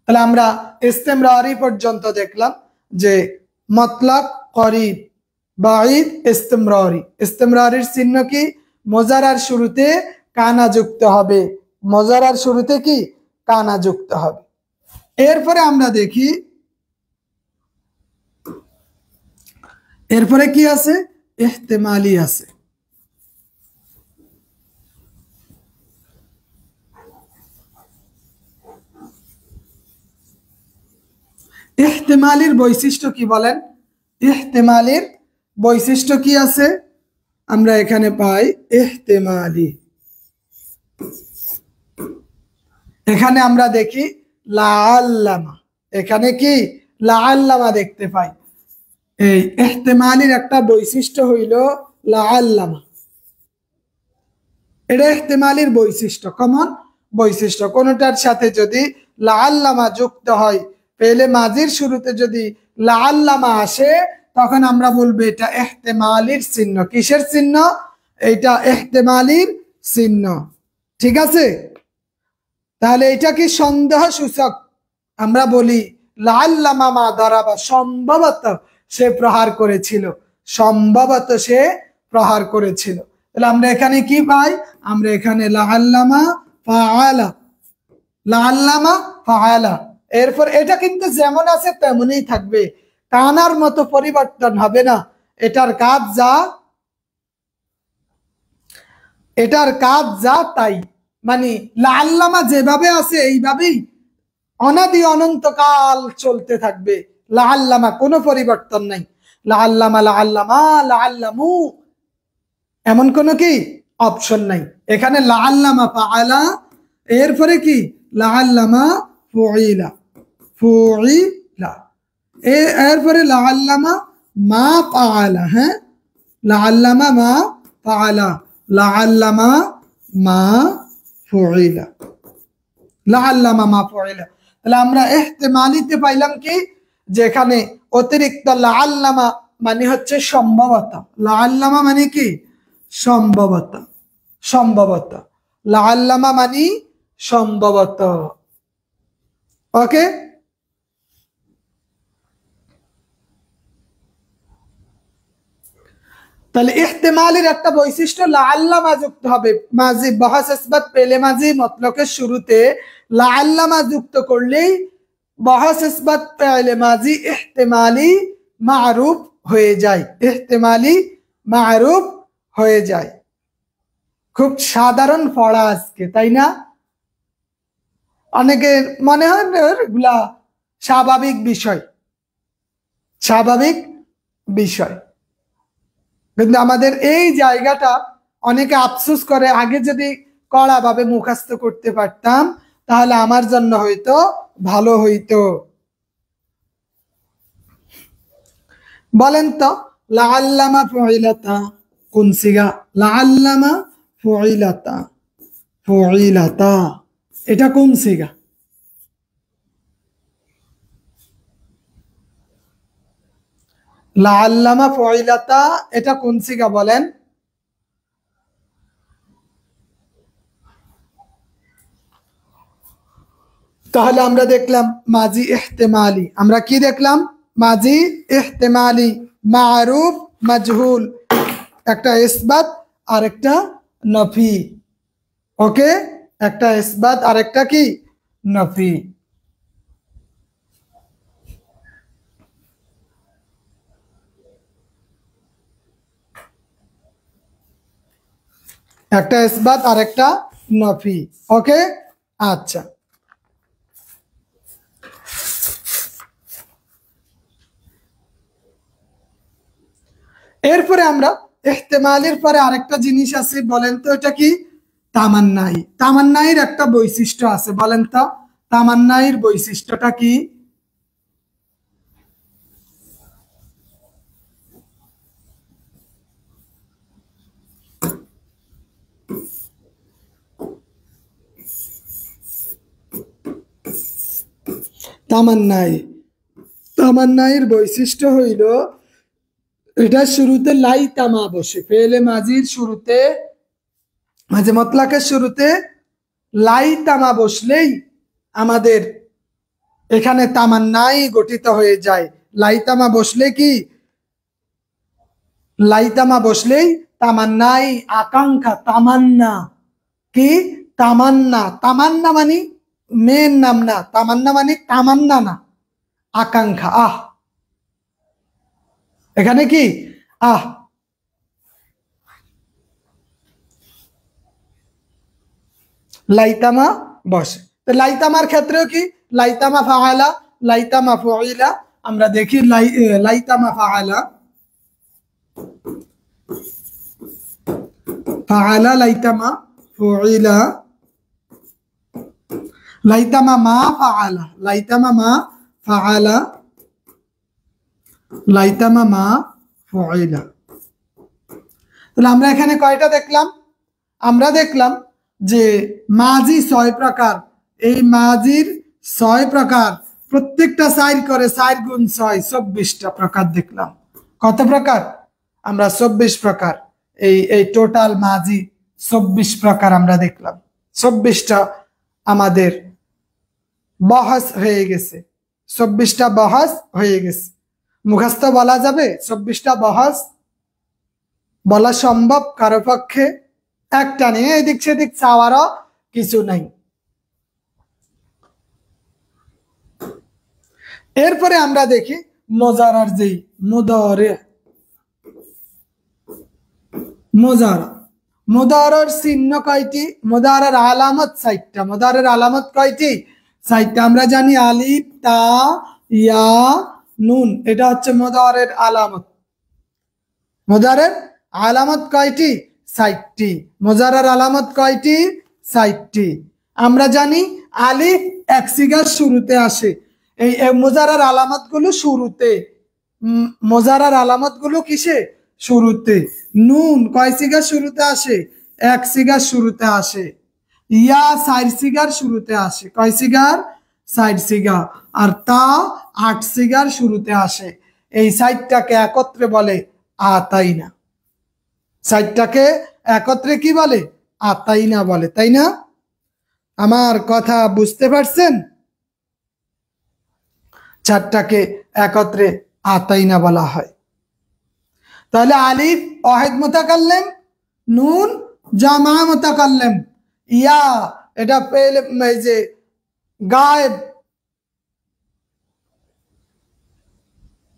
তাহলে আমরা ইস্তেমরারি পর্যন্ত দেখলাম যে মতলক, করিব, বাঈদ, ইস্তেমরারি। ইস্তেমরারির চিহ্ন কি? মুজারার শুরুতে কানা যুক্ত হবে। মুজারার শুরুতে কি? কানা যুক্ত হবে। এরপরে আমরা দেখি, এরপরে কি আছে? ইহতিমালি আছে। ইহতিমালির বৈশিষ্ট্য কি বলেন? ইহতিমালির বৈশিষ্ট্য কি আছে? আমরা এখানে পাই ইহতিমালি, এখানে আমরা দেখি লাআল্লামা, এখানে কি লাআল্লামা দেখতে পাই। এই ইহতিমালির একটা বৈশিষ্ট্য হইল লাআল্লামা। এটা ইহতিমালির বৈশিষ্ট্য, কমন বৈশিষ্ট্য। কোনটার সাথে যদি লাআল্লামা যুক্ত হয়, পেলে মাজির শুরুতে যদি লাআল্লামা আসে, তখন আমরা বলবো এটা ইহতিমালির চিহ্ন। কিসের চিহ্ন? এটা ইহতিমালির চিহ্ন। ঠিক আছে, তাহলে এটা কি সন্দেহ সূচক? আমরা বলি লাআল্লামা মা দারাবা, সম্ভবত সে প্রহার করেছিল, সম্ভবত সে প্রহার করেছিল। তাহলে আমরা এখানে কি পাই? আমরা এখানে লাআল্লামা ফাআলা, লাআল্লামা ফাআলা। এরপর এটা কিন্তু যেমন আছে তেমনই থাকবে, কানার মতো পরিবর্তন হবে না। এটার কাজ যা, এটার কাজ যা তাই। মানে লাআল্লামা যেভাবে আছে এইভাবেই অনাদি অনন্তকাল চলতে থাকবে। লাআল্লামা কোনো পরিবর্তন নাই। লাআল্লামা, লাআল্লামা, লাআল্লামু, এমন কোনো কি অপশন নাই। এখানে লাআল্লামা ফাআলা, এরপরে কি লাআল্লামা ফুইলা, ফুইলা, এরপরে লাআল্লামা মা ফাআলা। হ্যাঁ, লাআল্লামা মা ফাআলা, লাআল্লামা মা ফুইলা, লাআল্লামা মা ফুইলা। তাহলে আমরা ইহতিমালিতে পাইলাম কি? যেখানে অতিরিক্ত লাআল্লামা মানে হচ্ছে সম্ভবত। লাআল্লামা মানে কি? সম্ভবত, সম্ভবত। লাআল্লামা মানে সম্ভবত। ওকে, তাহলে ইহতিমালের একটা বৈশিষ্ট্য লাআল্লামা যুক্ত হবে। মাজি বহাস ইসবাত পেলে মাজি মতলকের শুরুতে লাআল্লামা যুক্ত করলেই বহাস ইসবাত পেলে মাজি ইহতিমালি মারুফ হয়ে যায়, ইহতিমালি মারুফ হয়ে যায়। খুব সাধারণ পড়া আজকে, তাই না? অনেকের মনে হয় এগুলা স্বাভাবিক বিষয়, স্বাভাবিক বিষয়, কিন্তু আমাদের এই জায়গাটা অনেকে আফসোস করে, আগে যদি কড়াভাবে মুখস্থ করতে পারতাম তাহলে আমার জন্য হয়তো ভালো হইতো। বলেন তো লাআল্লামা ফুইলাতা কোন সিগা? লাআল্লামা ফুইলাতা, ফুইলাতা, এটা কোন সিগা? লাআল্লামা ফুইলাতা এটা কোন সিগা বলেন? তাহলে আমরা দেখলাম মাজি ইহতিমালি, আমরা কি দেখলাম? মাজি ইহতিমালি, মারুফ, মাজহুল, একটা ইসবাত আর একটা নফি। ওকে, একটা ইসবাত আর একটা কি নফি। একটা ইসবাত আর একটা নফি। ওকে, আচ্ছা। এরপরে আমরা ইহতিমালের পরে আরেকটা জিনিস আছে, বলেন তো এটা কি? তামান্নাই। তামান্নাইয়ের একটা বৈশিষ্ট্য আছে, বলেন তো তামান্নাইয়ের বৈশিষ্ট্যটা কি? তামান্নাই, তামান্নাইয়ের বৈশিষ্ট্য হইল এটা শুরুতে লাই তামা বসে। ফেলে মাজির শুরুতে, মাঝে মতলাকের শুরুতে লাই তামা বসলেই আমাদের এখানে তামান্নাই গঠিত হয়ে যায়। লাই তামা বসলে কি? লাই তামা বসলেই তামান্নাই, আকাঙ্ক্ষা, তামান্না। কি? তামান্না। তামান্না মানে মেন নাম না, তামান্না মানে তামান্না না, আকাঙ্ক্ষা। আহ, এখানে কি? আহ, লাইতামা বসে। তো লাইতামার ক্ষেত্রেও কি? লাইতামা ফাআলা, লাইতামা ফুইলা। আমরা দেখি লাইতামা ফাআলা, ফাআলা, লাইতামা ফুইলা, লাইতামা মা ফাআলা, লাইতামা মা ফাআলা, লাইতামা মা ফুইলা। তাহলে আমরা এখানে কয়টা দেখলাম? আমরা দেখলাম যে মাজি 6 প্রকার। এই মাজির 6 প্রকার, প্রত্যেকটা 4 করে, 4 গুণ 6 24টা প্রকার দেখলাম। কত প্রকার? আমরা 24 প্রকার। এই টোটাল মাজি 24 প্রকার আমরা দেখলাম। 24টা আমাদের বহস হয়ে গেছে, 24টা বহস হয়ে গেছে। মুখস্থ বলা যাবে 24টা বহস? বলা সম্ভব কারো পক্ষে? একটা নিয়ে এদিক সেদিক চাওয়ারও কিছু নাই। এরপরে আমরা দেখি মোজারার যেই মুদারে, মোজারা, মুদারার চিহ্ন কয়টি? মুদারার আলামত 4টা। মুদারের আলামত কয়টি? 4টা। আমরা জানি আলিফ, তা, ইয়া, নুন, এটা হচ্ছে মুদারের আলামত। মুদারের আলামত কয়টি? 4টি। মুজারার আলামত কয়টি? 4টি। আমরা জানি আলিফ এক সিগার শুরুতে আসে। এই মুজারার আলামত গুলো শুরুতে, মুজারার আলামত গুলো কিসে? শুরুতে। নুন কয় সিগার শুরুতে আসে? এক সিগার শুরুতে আসে। ইয়া 4 সিগার শুরুতে আসে। কয় সিগার? 4 সিগার। আর তা 8 সিগার শুরুতে আসে। এই 4টাকে একত্রে বলে আতাইনা। 4টাকে একত্রে কি বলে? আতাইনা বলে, তাই না? আমার কথা বুঝতে পারছেন? 4টাকে একত্রে আতাইনা বলা হয়। তাহলে আলিফ ওয়াহিদ মুতাকাল্লিম, নুন জামা মুতাকাল্লিম, ইয়া এটা পেলে এই যে গায়েব,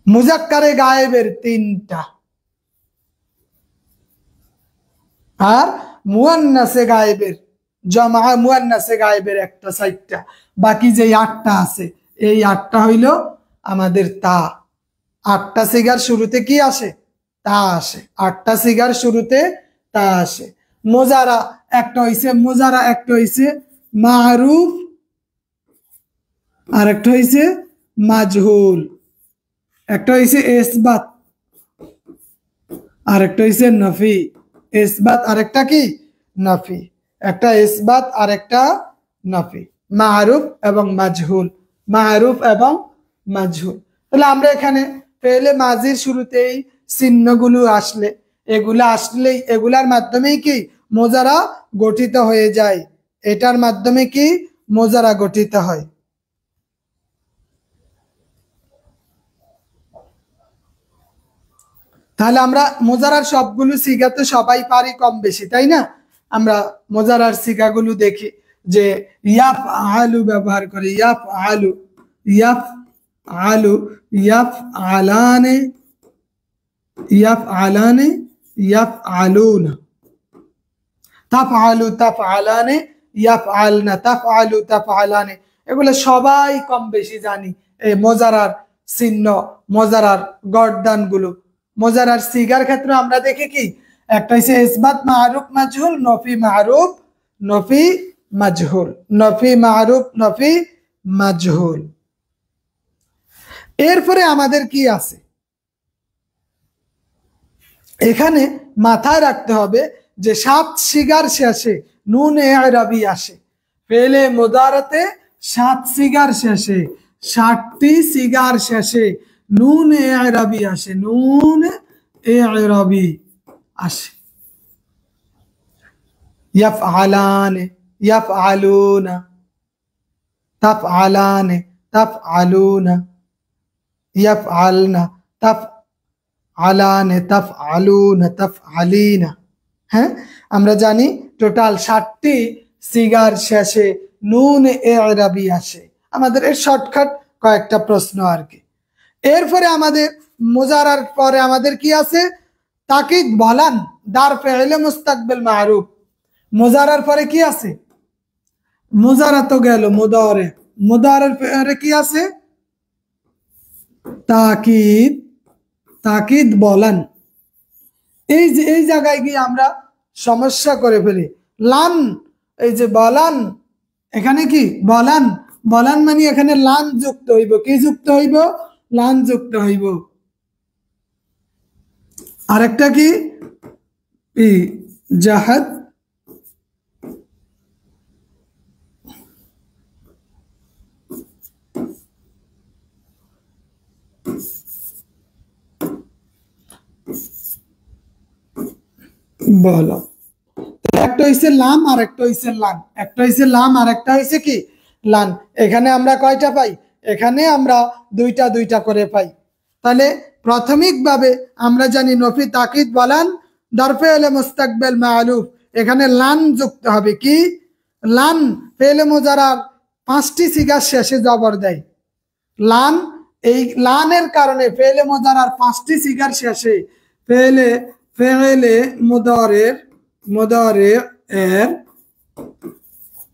মুজাক্কারে গায়েবের 3টা, আর মুয়ান্নাসে গায়েবের, জামা মুয়ান্নাসে গায়েবের একটা 4টা। বাকি যে 8টা আছে, এই 8টা হইল আমাদের তা। 8টা সিগার শুরুতে কি আসে? তা আসে। 8টা সিগার শুরুতে তা আসে। মোজারা একটা হইছে, মোজারা একটা হইছে মারুফ, আর একটা হইছে মাজহুল। একটা হইছে ইসবাত, আর একটা হইছে নফি। ইসবাত আর একটা কি? নফি। একটা ইসবাত আর একটা নফি, মারুফ এবং মাজহুল, মারুফ এবং মাজহুল। তাহলে আমরা এখানে ফেলে মাজির শুরুতেই চিহ্নগুলো আসলে আসলেই এগুলার মাধ্যমেই কি মোজারা গঠিত হয়ে যায়, এটার মাধ্যমে কি মোজারা গঠিত হয়। তাহলে আমরা মোজারার সবগুলো সিগা তো সবাই পারি কম বেশি, তাই না? আমরা মোজারার সিগাগুলো দেখি যে ইয়াফ আলু ব্যবহার করে, ইয়াফ আলু, ইয়াফ আলু, ইয়াফ আলানে, ইয়াফ আলানে, ইয়াফ আলুনা, তাফ আলু, তাফ আলানে, ইয়াফ আলনা, তাফ আলু, তাফ আলানে। এগুলো সবাই কম বেশি জানি এই মোজারার চিহ্ন, মোজারার গর্দানগুলো। মোজারার সিগার ক্ষেত্রে আমরা দেখি কি একটা হচ্ছে ইসবাত মারুফ মাজহুল, নফি মারুফ, নফি মাজহুল, নফি মারুফ, নফি মাজহুল। এরপরে আমাদের কি আছে এখানে মাথায় রাখতে হবে যে 7 সিগার শেষে নুন ইরাবি আসে। ফেলে মুদারাতে 7 সিগার শেষে, 7টি সিগার শেষে নুন ইরাবি আসে, নুন ইরাবি আসে। ইয়াফআলানে, ইয়াফআলুনা, তাফআলানে, তাফআলুনা, ইয়াফআলনা, তাফআলানে, তাফআলুনা, তাফআলিনা। হ্যাঁ, আমরা জানি টোটাল 7টি সিগার শেষে নুন ইরাবি আসে। আমাদের এর শর্টকাট কয়েকটা প্রশ্ন আর কি। এরপরে আমাদের মুজারার পরে আমাদের কি আছে? তাকিদ বলান দার ফেলে মুস্তাকবিল মারুফ। মুজারার পরে কি আছে? মুজারা তো গেল, মুদারে, মুদারের পরে কি আছে? তাকিদ, তাকিদ বলান। এই যে এই জায়গায় গিয়ে আমরা সমস্যা করে ফেলি। লান, এই যে বলান, এখানে কি বলান, বলান মানে এখানে লান যুক্ত হইব। কি যুক্ত হইব? লান যুক্ত হইব। আরেকটা কি জাহাদ, বলো। একটা হইছে লাম আর একটা হইছে লান, একটা হইছে লাম আর একটা হইছে কি লান। এখানে আমরা কয়টা পাই? এখানে আমরা দুইটা দুইটা করে পাই। তাহলে প্রাথমিকভাবে আমরা জানি নফি তাকিদ বলান দরফে এলে মুস্তাকবিল মারুফ, এখানে লান যুক্ত হবে। কি লান? ফেলে মুজারার 5টি সিগার শেষে জবর দেয়। লান, এই লানের কারণে ফেলে মুজারার 5টি সিগার শেষে ফেলে ফেলে মুদারের, মুদারে এর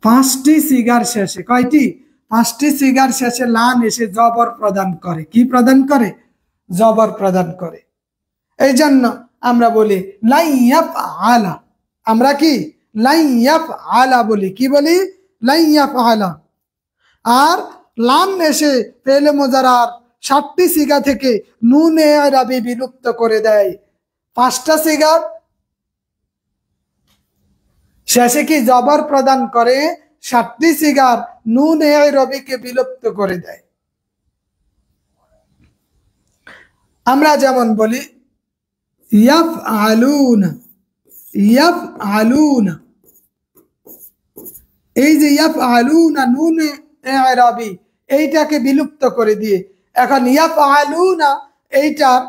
5টি সিগার শেষে, কয়টি? 5টি সিগার শেষে লান এসে জবর প্রদান করে। কি প্রদান করে? জবর প্রদান করে। এই জন্য আমরা বলি লাইয়াফ আলা, আমরা কি লাইয়াফ আলা বলি। কি বলি? লাইয়াফ আলা। আর লান এসে ফেলে মুজারার 7টি সিগা থেকে নুন ইরাবি বিলুপ্ত করে দেয়। 5টা সিগার শেষে কি জবর প্রদান করে, 7টি সিগার নুন ইরাবিকে বিলুপ্ত করে দেয়। আমরা যেমন বলি ইয়াফআলুনা, ইয়াফআলুনা। এই যে ইয়াফআলুনা নুন ইরাবি এইটাকে বিলুপ্ত করে দিয়ে এখন ইয়াফআলুনা এইটার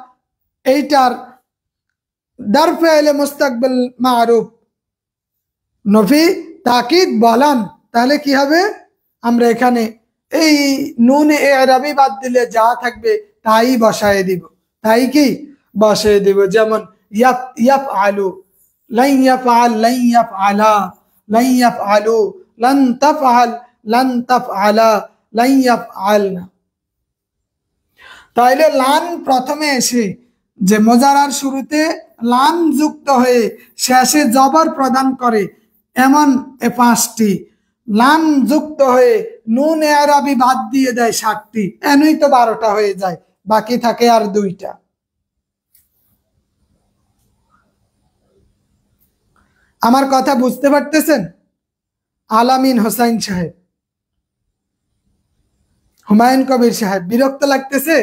এইটার দার ফেলে মুস্তাকবিল মারুফ নফি তাকিদ বলান। তাহলে কি হবে? আমরা এখানে এই নুন ইরাবি বাদ দিলে যা থাকবে তাই বসায় দিব, তাই কি বসায় দিব। যেমন ইয়াফআলু, লান ইয়াফআল, লান ইয়াফআলা, লান ইয়াফআলু, লান তাফআল, লান তাফআলা, লান ইয়াফআলনা। তাইলে লান প্রথমে এসে যে মুজারার শুরুতে লান যুক্ত হয়ে শেষে জবর প্রদান করে এমন 5টি, লান যুক্ত হয়ে নুন ইরাবি বাদ দিয়ে দেয় 7টি, এনই তো 12টা হয়ে যায়, বাকি থাকে আর 2টা। আমার কথা বুঝতে পারতেছেন? আলামিন হোসাইন সাহেব, হুমায়ুন কবির সাহেব। বিরক্ত লাগতেছে?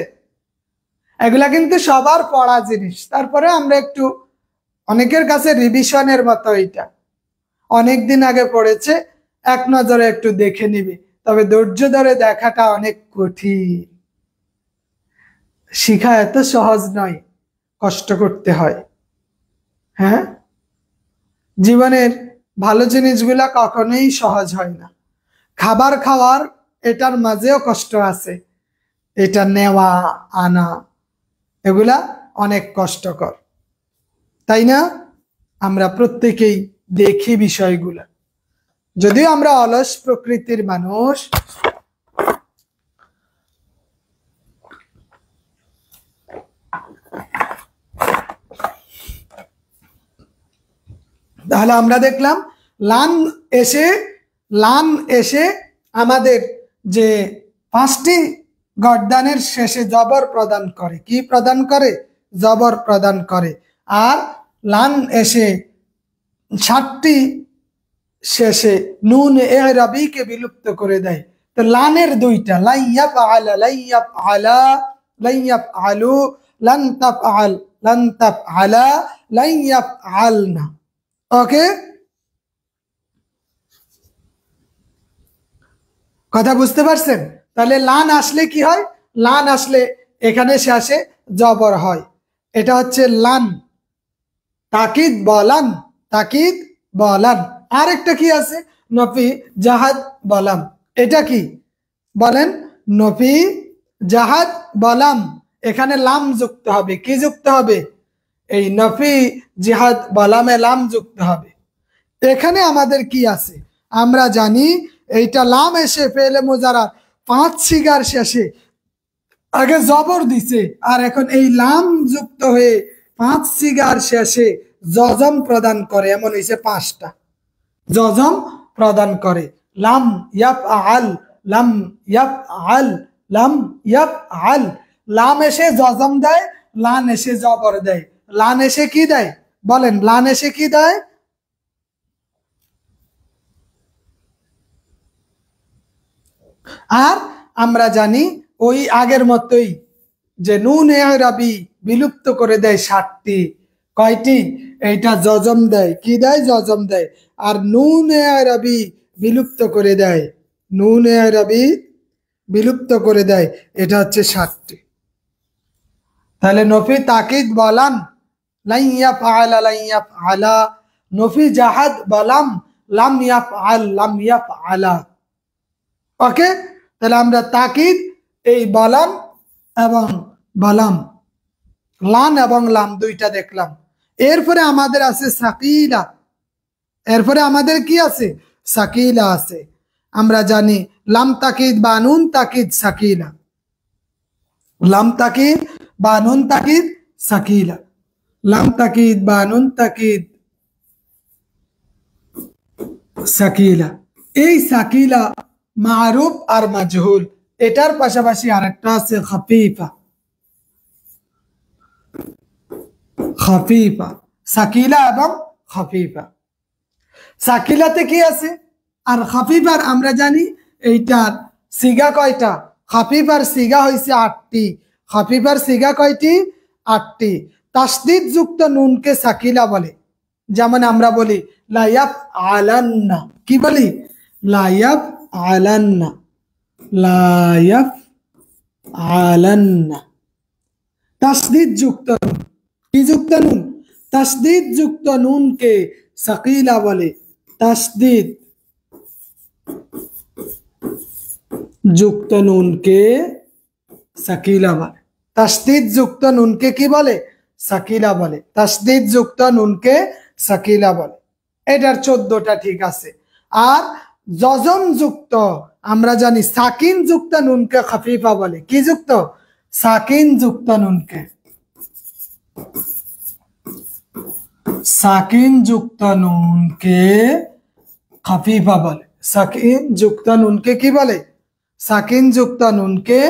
এগুলা কিন্তু সবার পড়া জিনিস, তারপরে আমরা একটু অনেকের কাছে রিভিশনের মতো, এটা অনেকদিন আগে পড়েছে, এক নজরে একটু দেখে নিবি, তবে ধৈর্য ধরে দেখাটা অনেক কঠিন। শিখা এত সহজ নয়, কষ্ট করতে হয়। হ্যাঁ, জীবনের ভালো জিনিসগুলা কখনোই সহজ হয় না। খাবার খাওয়ার এটার মাঝেও কষ্ট আছে, এটা নেওয়া আনা এগুলা অনেক কষ্টকর, তাই না? আমরা প্রত্যেকেই দেখি বিষয়গুলা, যদিও আমরা অলস প্রকৃতির মানুষ। তাহলে আমরা দেখলাম লান এসে আমাদের যে পাঁচটি গর্দানের শেষে জবর প্রদান করে। কি প্রদান করে? জবর প্রদান করে। আর লান এসে 7টি শেষে নুন এরাবিকে বিলুপ্ত করে দেয়। তো লানের দুইটা, লাইয়াব আলা, লাইয়াব আলা, লাইয়াব আলু, লান তাব আল, লান তাব আলা, লাইয়াব আলনা। ওকে, কথা বুঝতে পারছেন? তাহলে লান আসলে কি হয়? লান আসলে এখানে শেষে জবর হয়, এটা হচ্ছে লান। তাকিদ বলান, তাকিদ বলান। আরেকটা কি আছে? নফি জাহাদ বলাম। এটা কি বলেন? নফি জাহাদ বলাম, এখানে লাম যুক্ত হবে। কি যুক্ত হবে? এই নফি জিহাদ বলামে লাম যুক্ত হবে। এখানে আমাদের কি আছে? আমরা জানি এইটা লাম এসে ফেলে মুজারা 5 সিগার শেষে আগে জবর দিছে, আর এখন এই লাম যুক্ত হয়ে 5 সিগার শেষে জজম প্রদান করে। এমন হয়েছে 5টা জজম প্রদান করে। লাম ইয়াব আল, লাম ইয়াব আল, লাম ইয়াব আল। লাম এসে জজম দেয়, লান এসে জবর দেয়। লান এসে কি দেয় বলেন? লান এসে কি দেয়? আর আমরা জানি ওই আগের মতোই যে নুন এরাবি বিলুপ্ত করে দেয় 7টি। কয়টি? এইটা জজম দেয়। কি দেয়? জজম দেয়। আর নুন এরাবি বিলুপ্ত করে দেয়, নুন এরাবি বিলুপ্ত করে দেয়, এটা হচ্ছে 7টি। তাহলে নফি তাকিদ বলান, লাইয়াফ আলা, লাইয়াফ আলা। নফি জাহাদ বলাম, লাম ইয়াফ আল, লাম ইয়াফ আলা। ওকে, তাহলে আমরা তাকিদ এই বলাম এবং বলাম, লান এবং লাম দুইটা দেখলাম। এরপরে আমাদের আছে সাকিলা। এরপরে আমাদের কি আছে? সাকিলা আছে। আমরা জানি লাম তাকিদ বা নুন তাকিদ সাকিলা, লাম তাকিদ বা নুন তাকিদ সাকিলা, লাম তাকিদ বা নুন তাকিদ সাকিলা। এই সাকিলা মারুফ আর মাজহুল, এটার পাশাপাশি আরেকটা আছে খাফিফা। খাফিফা, সাকিলা এবং খাফিফা। সাকিলাতে কি আছে আর খাফিফার আমরা জানি এইটার সিগা কয়টা? খাফিফার সিগা হইছে 8টি। খাফিফার সিগা কয়টি? 8টি। তাসদিদ যুক্ত নুনকে সাকিলা বলে। যেমন আমরা বলি লায়াব আলান্না। কি বলি? লায়াব আলান্না, লায়াব আলান্না। তাসদিদ যুক্ত নুন, কি যুক্ত নুন? তাসদিদ যুক্ত নুনকে সাকিলা বলে। তাসদিদ যুক্ত নুনকে সাকিলা বলে। তাসদিদ যুক্ত নুনকে কি বলে? সাকিলা বলে। তাসদিদ যুক্ত নুনকে সাকিলা বলে। এটার 14টা ঠিক আছে। আর জজম যুক্ত আমরা জানি সাকিন যুক্ত নুনকে খাফিফা বলে। কি যুক্ত? সাকিন যুক্ত নুনকে, সাকিন যুক্ত নুনকে খাফিফা বলে। সাকিন যুক্ত নুনকে কি বলে? সাকিন যুক্ত নুনকে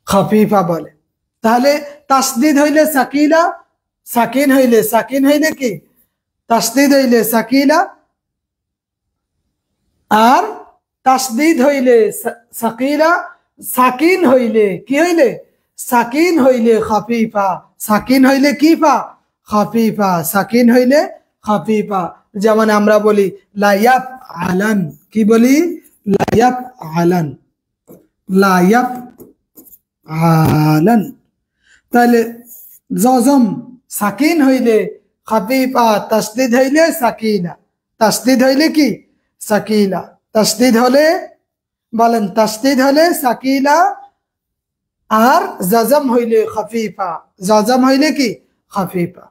খাফিফা বলে। তাহলে তাসদিদ হইলে সাকিলা, সাকিন হইলে কি? তাসদিদ হইলে সাকিলা, আর তাসদীদ হইলে সাকিলা, সাকিন হইলে কি হইলে, সাকিন হইলে খাফিফা, সাকিন হইলে কি পা, খাফিফা, সাকিন হইলে খাফিফা। যেমন আমরা বলি লায়াফ আলান, কি বলি, লায়াফ আলান, লায়াফ আলান। তাহলে জজম সাকিন হইলে খাফিফা, তাসদীদ হইলে সাকিনা, তাসদীদ হইলে কি সাকিলা, তাসদীদ হলে বলেন, তাসদীদ হলে সাকিলা, আর জজম হইলে খাফিফা, জজম হইলে কি খাফিফা।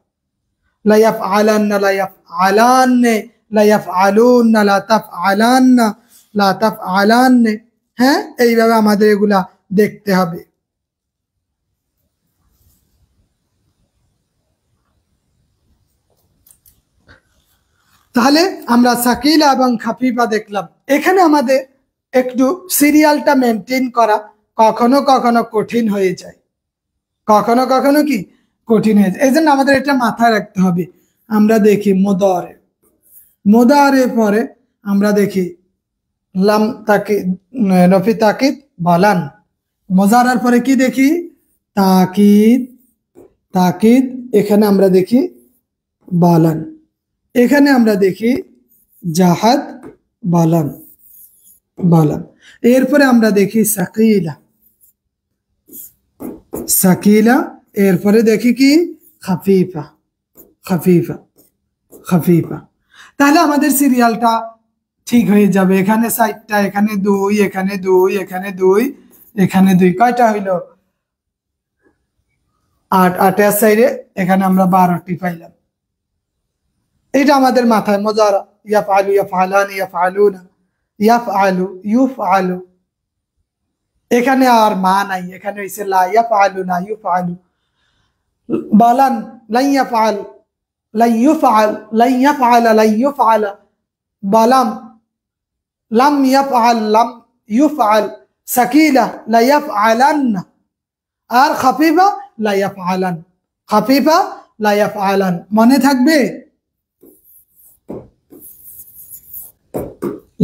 লা ইয়াফআলান্না, লা ইয়াফআলান্না, লা ইয়াফআলুন্না, লা তাফআলান্না, লা তাফআলান্না। হ্যাঁ, এইভাবে আমাদের এগুলা দেখতে হবে। তাহলে আমরা সাকিলা এবং খাফিফা দেখলাম। এখানে আমাদের একটু সিরিয়ালটা মেনটেন করা কখনো কখনো কঠিন হয়ে যায়, কখনো কখনো কি কঠিন হয়ে যায়। এই জন্য আমাদের এটা মাথায় রাখতে হবে। আমরা দেখি মুদারে, মুদারে পরে আমরা দেখি লাম তাকিদ, রফি তাকিদ বালান। মুজারার পরে কি দেখি, তাকিদ, তাকিদ। এখানে আমরা দেখি বালান, এখানে আমরা দেখি জাহাদ বালান, বালান। এরপরে আমরা দেখি সাকিলা, সাকিলা। এরপরে দেখি কি খাফিফা, খাফিফা, খাফিফা। তাহলে আমাদের সিরিয়ালটা ঠিক হয়ে যাবে। এখানে 4টা, এখানে 2, এখানে 2, এখানে 2, এখানে 2, কয়টা হইল 8, 8 সাইডে এখানে আমরা 12টি পাইলাম। এটা আমাদের মাথায় মুজারা, ইয়াফআলু, ইয়াফআলানি, ইয়াফআলুনা, ইয়াফআলু, ইউফআলু। এখানে আর মা নাই, এখানে হইছে লা ইয়াফআলু, না ইউফআলু। বালান লাই ইয়াফআল, লাই ইউফআল, লাই ইয়াফআলা, লাই ইউফআলা। বালাম লাম ইয়াফআল, লাম ইউফআল। সাকিলা লা ইয়াফআলান্না, আর খাফিফা লা ইয়াফআলান, খাফিফা লা ইয়াফআলান। মনে থাকবে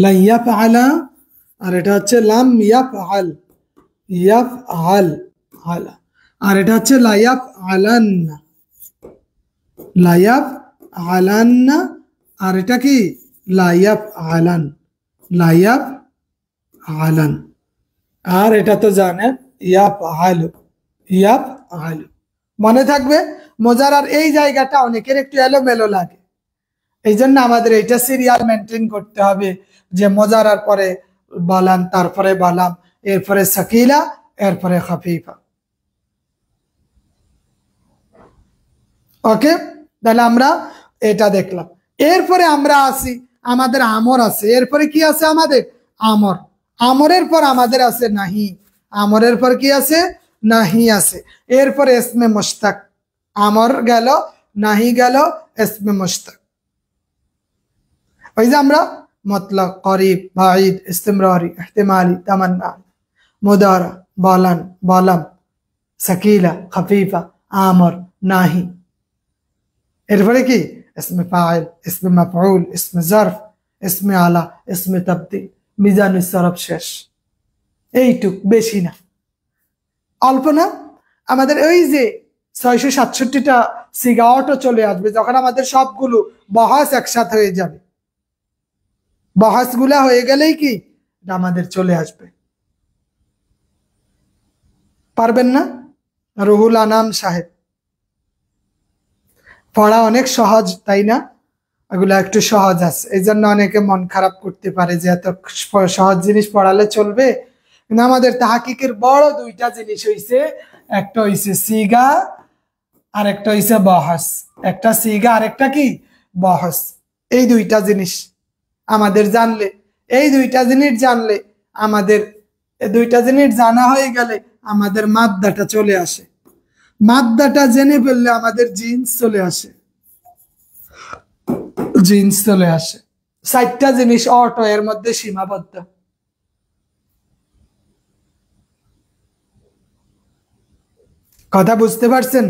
লা ইয়াফআলা, আর এটা হচ্ছে লাম ইয়াফআল, ইয়াফআল আলা, আর এটা হচ্ছে লা ইয়াফআলান্না, লা ইয়াফআলান্না, আর এটা কি লা ইয়াফআলান, লা ইয়াফআলান। আর এটা তো জানেন ইয়াফআলু, ইয়াফআলু। মনে থাকবে। মুজারার এই জায়গাটা অনেকের একটু এলোমেলো লাগে, এই জন্য আমাদের এইটা সিরিয়াল মেনটেন করতে হবে যে মুজারার পরে বালান, তারপরে বালাম, এরপরে সাকিলা, এরপরে খাফিফা। ওকে, তাহলে আমরা এটা দেখলাম। এরপরে আমরা আসি, আমাদের আমর আছে। এরপরে কি আছে আমাদের আমর, আমরের পর আমাদের আছে নাহি, আমরের পর কি আছে নাহি আছে। এরপরে ইসমে মুশতাক, আমর গেল, নাহি গেল, ইসমে মুশতাক। ওই যে আমরা মতলক, করিব, বাঈদ, ইস্তিমরারি, ইহতিমালি, তামান্না, মুদারা, বালান, বালাম, সাকিলা, খাফিফা, আমর, নাহি। এরপরে কি ইসমে ফাইল, ইসমে মাফউল, ইসমে জারফ, ইসমে আলা, ইসমে তাবদীল, মিজানুস সরফ শেষ। এইটুক, বেশি না, অল্প না। আমাদের ওই যে 667টা সিগা অটো চলে আসবে যখন আমাদের সবগুলো বহাস একসাথে হয়ে যাবে। বহাসগুলা হয়ে গেলেই কি আমাদের চলে আসবে। পারবেন না? রুহুল আনাম সাহেব, পড়া অনেক সহজ, তাই না? এগুলা একটু সহজ আছে, এই জন্য অনেকে মন খারাপ করতে পারে যে এত সহজ জিনিস পড়ালে চলবে। কিন্তু আমাদের তাহকিকের বড় 2টা জিনিস হইছে, একটা হইছে সিগা আর একটা হইছে বহাস। একটা সিগা আর একটা কি বহাস। এই 2টা জিনিস আমাদের জানলে, এই 2টা জিনিস জানলে আমাদের, এই 2টা জিনিস জানা হয়ে গেলে আমাদের মাদ্দাটা চলে আসে। মাদ্দাটা জেনে ফেললে আমাদের জিন্স চলে আসে, জিন্স চলে আসে। 4টা জিনিস অটো এর মধ্যে সীমাবদ্ধ। কথা বুঝতে পারছেন?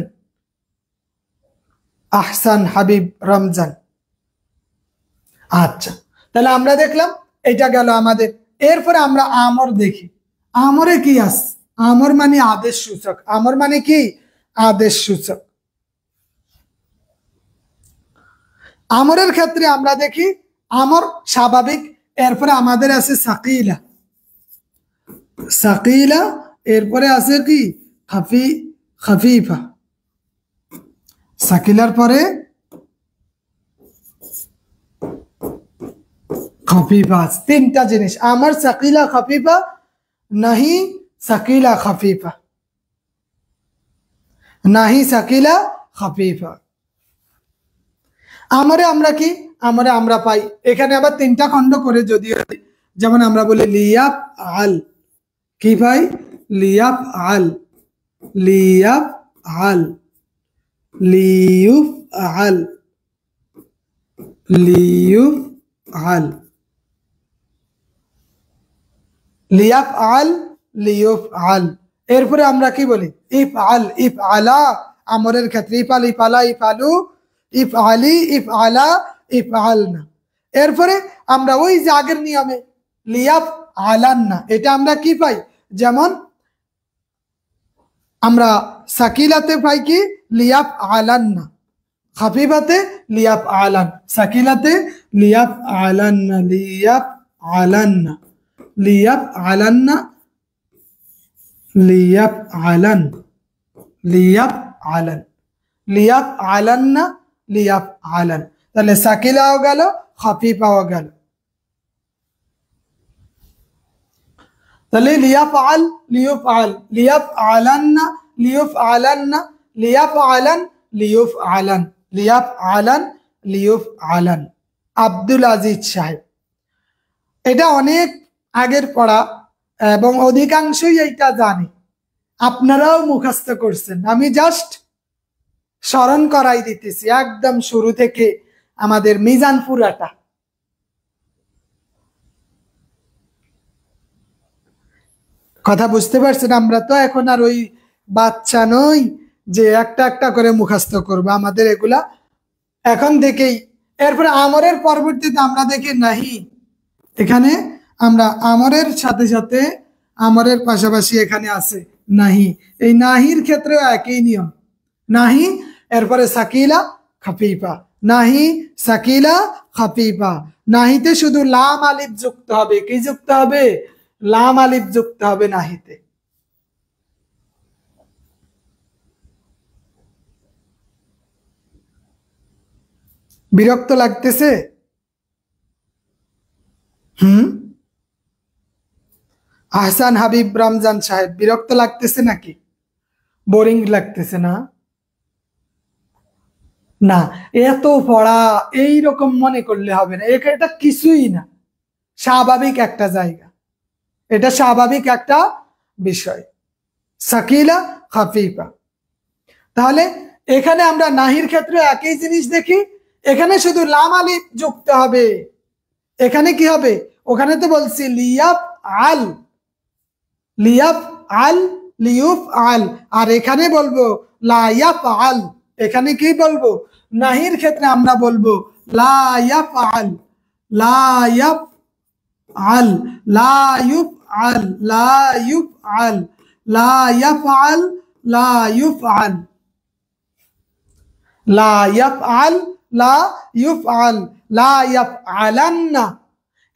আহসান হাবিব রমজান। আচ্ছা, তাহলে আমরা দেখলাম এটা গেল আমাদের। এরপরে আমরা আমর দেখি, আমরে কি আছে? আমর মানে আদেশ সূচক, আমর মানে কি? আদেশ সূচক। আমরের ক্ষেত্রে আমরা দেখি আমর স্বাভাবিক, এরপরে আমাদের আছে সাকিলা, সাকিলা, এরপরে আছে কি খাফিফা, সাকিলার পরে খাফিফা। তিনটা জিনিস, আমর, সাকিলা, খাফিফা, নাহি সাকিলা খাফিফা, নাহি সাকিলা খাফিফা। আমরে আমরা কি? আমরে আমরা পাই এখানে আবার তিনটা খণ্ড করে, যদিও যেমন আমরা বলি লিয়াফ আল, কি ভাই? লিয়াফ আল, লিয়াফ আল, লিউফ আল, লিউফ আল, লিয়াফ আল, লিউফ আল। এরপরে আমরা কি বলি? ইফ আল, ইফ আলা, আমরের ক্ষেত্রে ইফ আল, ইফ আলা, ইফ আলু, ইফ আলি, ইফ আলা, ইফ আলনা। এরপরে আমরা ওই যে আগের নিয়মে লিয়াফ আলান্না, এটা আমরা কি পাই? যেমন আমরা সাকিলাতে পাই কি? লিয়াফ আলান্না, খাফিফাতে লিয়াফ আলান, সাকিলাতে লিয়াফ আলান্না, লিয়াফ আলান্না, লিয়াফ আলান্না, লিয়াফ আলান, লিয়াফ আলান, লিয়াফ আলান্না, লিয়াফ আলান। তাহলে সাকিলাও গেল, খাফিফাও গেল। তাহলে লিয়াফ আল, লিউফ আল, লিয়াফ আলান্না, লিউফ আলান্না, লিয়াফ আলান, লিউফ আলান, লিয়াফ আলান, লিউফ আলান। আব্দুল আজিজ সাহেব, এটা অনেক আগের পড়া এবং অধিকাংশই এইটা জানে, আপনারাও মুখস্থ করছেন, আমি জাস্ট স্মরণ করাই দিতেছি একদম শুরু থেকে আমাদের মিজান পুরাটা। কথা বুঝতে পারছেন? আমরা তো এখন আর ওই বাচ্চা নই যে একটা একটা করে মুখস্থ করবো, আমাদের এগুলা এখন থেকেই। এরপরে আমরের পরবর্তীতে আমরা দেখি নাহি, এখানে আমরা আমরের সাথে সাথে আমরের পাশাপাশি এখানে আছে নাহি, এই নাহির ক্ষেত্রে একই নিয়ম, নাহি, এরপরে সাকিলা খাফিফা, নাহি সাকিলা খাফিফা। নাহিতে শুধু লাম আলিফ যুক্ত হবে, কি যুক্ত হবে? লাম আলিফ যুক্ত হবে নাহিতে। বিরক্ত লাগতেছে? আহসান হাবিব রমজান সাহেব, বিরক্ত লাগতেছে নাকি? বোরিং লাগতেছে না? না, এত পড়া এইরকম মনে করলে হবে না, এটা কিছুই না, স্বাভাবিক একটা জায়গা, এটা স্বাভাবিক একটা বিষয়, সাকিলা খাফিফা। তাহলে এখানে আমরা নাহির ক্ষেত্রে একই জিনিস দেখি, এখানে শুধু লাম আলিফ যুক্ত হবে। এখানে কি হবে? ওখানে তো বলছি লিয়াফ আল, লিয়াফ আল, লিউফ আল, আর এখানে বলবো লা ইয়াফআল। এখানে কি বলবো? নাহির ক্ষেত্রে আমরা বলবো লা ইয়াফআল, লা ইয়াফআল, লা ইউফআল, লা ইউফআল, লা ইয়াফআল, লা ইউফআল, লা ইয়াফআল, লা ইউফআল, লা ইয়াফআলান্না।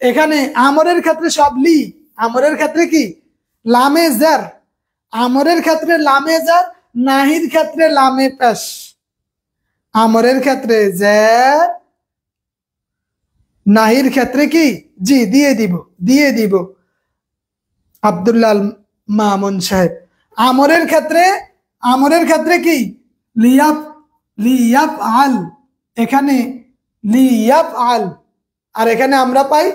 এখানে আমরের ক্ষেত্রে সব লি, আমরের ক্ষেত্রে কি? লামে জার, আমরের ক্ষেত্রে লামে জার, নাহির ক্ষেত্রে লামে পেশ। আমরের ক্ষেত্রে জার, নাহির ক্ষেত্রে কি? জি, দিয়ে দিব, দিয়ে দিব আব্দুল্লাহ মামুন সাহেব। আমরের ক্ষেত্রে, আমরের ক্ষেত্রে কি? লিয়াফ, লিয়াফ আল, এখানে লিয়াফ আল, আর এখানে আমরা পাই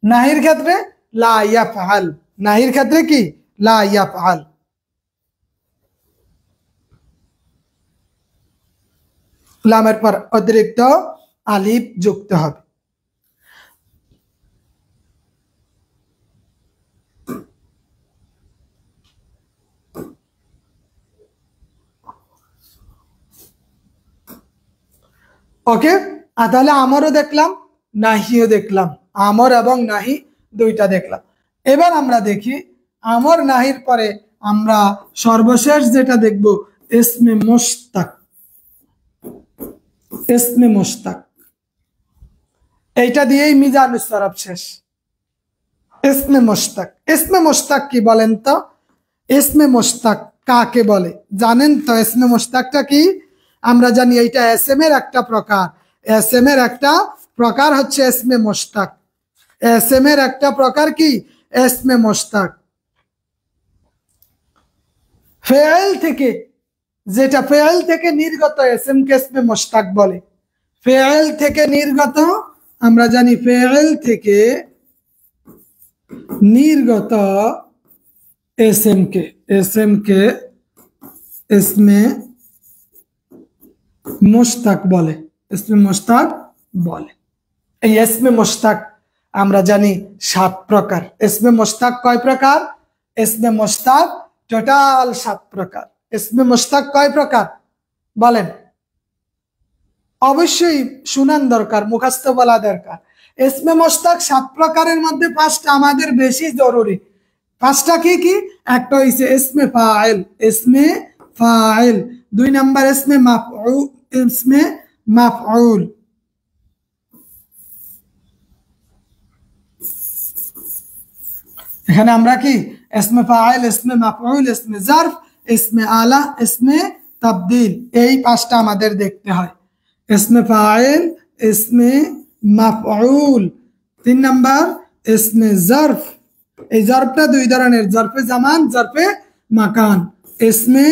নাহির ক্ষেত্রে লা ইয়াফআল, নাহির ক্ষেত্রে কি? লা ইয়াফআল। লামের পর অতিরিক্ত আলিফ যুক্ত হবে। ওকে, তাহলে আমারও দেখলাম, নাহিও দেখলাম, আমর এবং নাহি দুইটা দেখলাম। এবার আমরা দেখি আমর নাহির পরে আমরা সর্বশেষ যেটা দেখব ইসমে মুশতাক। ইসমে মুশতাক এইটা দিয়েই মিজানুস সরফ শেষ। ইসমে মুশতাক, ইসমে মুশতাক কি বলেন তো? ইসমে মুশতাক কাকে বলে জানেন তো? ইসমে মুশতাকটা কি? আমরা জানি এইটা এসএম এর একটা প্রকার। এসএম এর একটা প্রকার হচ্ছে ইসমে মুশতাক। এসএম এর একটা প্রকার কি? ইসমে মুশতাক। ফেল থেকে, যেটা ফেল থেকে নির্গত এসএম কে ইসমে মুশতাক বলে। ফেল থেকে নির্গত, আমরা জানি ফেল থেকে নির্গত এসএম কে ইসমে মুশতাক বলে। ইসমে মুশতাক বলে। এই ইসমে মুশতাক আমরা জানি 7 প্রকার। ইসমে মুশতাক কয় প্রকার? ইসমে মুশতাক টোটাল 7 প্রকার। ইসমে মুশতাক কয় প্রকার বলেন? অবশ্যই শুনান দরকার, মুখস্থ বলা দরকার। ইসমে মুশতাক 7 প্রকারের মধ্যে 5টা আমাদের বেশি জরুরি। 5টা কি কি? একটা হইছে ইসমে ফাইল, ইসমে ফাইল। 2 নাম্বার ইসমে মাফউল, ইসমে মাফউল। এখানে আমরা কি ইসমে ফাইল, ইসমে মাফউল, ইসমে জারফ, ইসমে আলা, ইসমে তাবদীল, এই 5টা আমাদের দেখতে হয়। ইসমে ফাইল, ইসমে মাফউল। 3 নাম্বার ইসমে জারফ। এই জারফটা 2 ধরনের, জারফে জামান, জারফে মাকান। ইসমে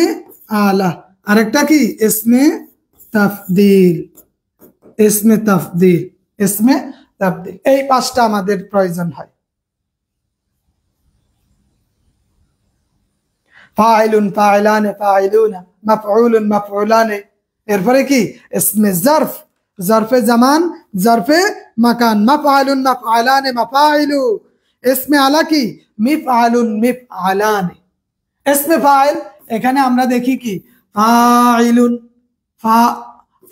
আলা, আরেকটা কি ইসমে তাফদীল। ইসমে তাফদীল, ইসমে তাফদীল। এই 5টা আমাদের প্রয়োজন হয়। ফাইলুন, ফাইলানে, ফাইলুনা, মাফউলুন, মাফউলানে। এরপরে কি ইসমে জারফ, জারফে জামান, জারফে মাকান। মাফআলুন, মাফআলানে, মাফাইলু। ইসমে আলা কি মিফআলুন, মিফআলানে। ইসমে ফাইল এখানে আমরা দেখি কি ফাইলুন,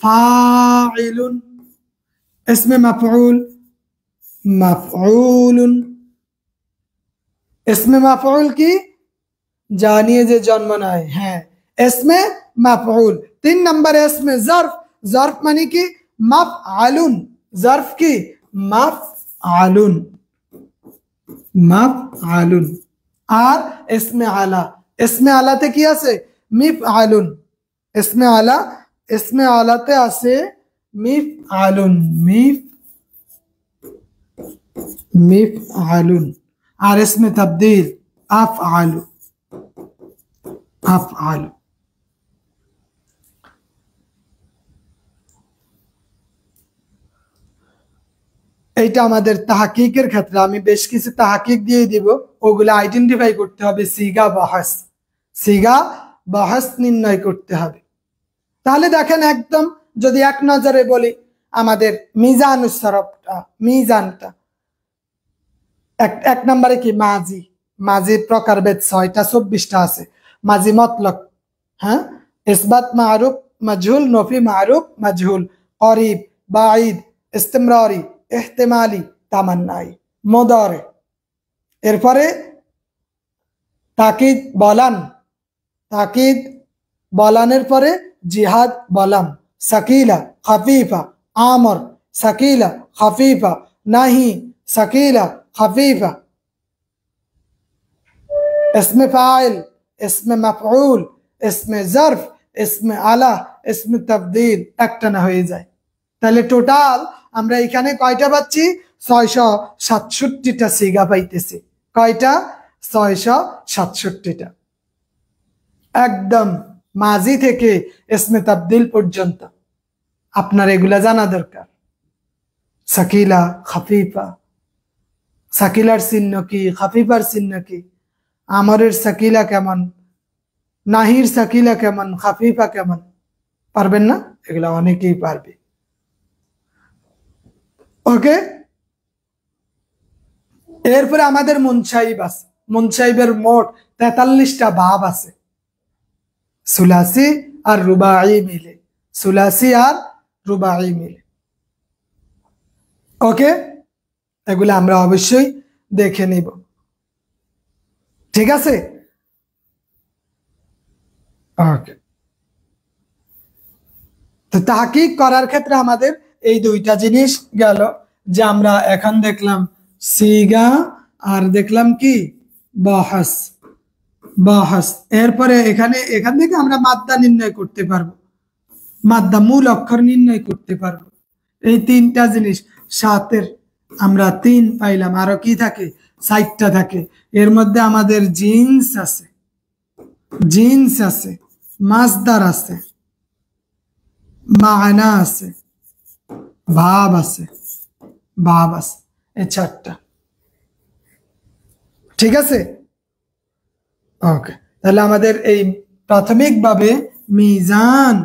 ফাইলুন। ইসমে মাফউল, মাফউলুন। ইসমে মাফউল কি? জানিয়ে যে জন্ম নেয়, হ্যাঁ, ইসমে মাফউল। 3 নাম্বার ইসমে জারফ, জারফ মানে কি মাফআলুন। জারফ কি মাফআলুন, মাফআলুন। আর ইসমে আলা, ইসমে আলাতে কি আছে মিফআলুন। ইসমে আলা, ইসমে আলাতে আছে মিফআলুন, মিফআলুন। আর ইসমে তাবদীল আফআলু, আফআলু। এইটা আমাদের তাহকিকের ক্ষেত্রে আমি বেশ কিছু তাহকিক দিয়ে দিব, ওগুলো আইডেন্টিফাই করতে হবে। সিগা বাহাস, সিগা বাহাস নির্ণয় করতে হবে। তাহলে দেখেন একদম যদি এক নজরে বলি আমাদের মিজানুস সরফটা, মিজানটা এক নম্বরে কি মাজি। মাজির প্রকারভেদ 6টা, 24টা আছে। মাজি মতলক, হ্যাঁ, ইসবাত মারুফ মাজহুল, নফি মারুফ মাজহুল, করিব, বাঈদ, ইস্তিমরারি, ইহতিমালি, তামান্নাই, মুদারে। এরপরে তাকিদ বলান, তাকিদ বলানের পরে জিহাদ বলাম, সাকিলা, খাফিফা, আমর, সাকিলা, খাফিফা, নাহি, সাকিলা, খাফিফা। ইসমে ফাইল, ইসমে মাফউল, ইসমে জারফ, ইসমে আলা, ইসমে তাফদীল একটা না হয়ে যায়। তাহলে টোটাল আমরা এখানে কয়টা পাচ্ছি? 667টা সিগা পাইতেছি। কয়টা? 667টা। একদম মাজি থেকে ইসমে তাবদীল পর্যন্ত আপনার এগুলা জানা দরকার। সাকিলা, খাফিফা, সাকিলার চিহ্ন কি, খাফিফার চিহ্ন কি, আমরের সাকিলা কেমন, নাহির সাকিলা কেমন, খাফিফা কেমন, পারবেন না? এগুলা অনেকেই পারবে। ওকে, এরপরে আমাদের মুনসাইব আছে। মুনসাইবের মোট 43টা বাব আছে, সুলাসি আর রুবাই মিলে, সুলাসি আর রুবাই মিলে। ওকে, এগুলো আমরা অবশ্যই দেখে নিব। ঠিক আছে, ওকে। তো তাহকিক করার ক্ষেত্রে আমাদের এই দুইটা জিনিস গেল, যে আমরা এখন দেখলাম সিগা আর দেখলাম কি বাহাস। বাহাস এরপরে এখান থেকে আমরা মাদ্দা নির্ণয় করতে পারবো, মাদ্দা মূল অক্ষর নির্ণয় করতে পারবো। এই তিনটা জিনিস, সাতের আমরা 3 পাইলাম, আরো কি থাকে 4টা থাকে। এর মধ্যে আমাদের জিন্স আছে, জিন্স আছে, মাসদার আছে, মানা আছে, ভাব আছে, ভাব আছে, এই 4টা। ঠিক আছে, ওকে। তাহলে আমাদের এই প্রাথমিকভাবে মিজান,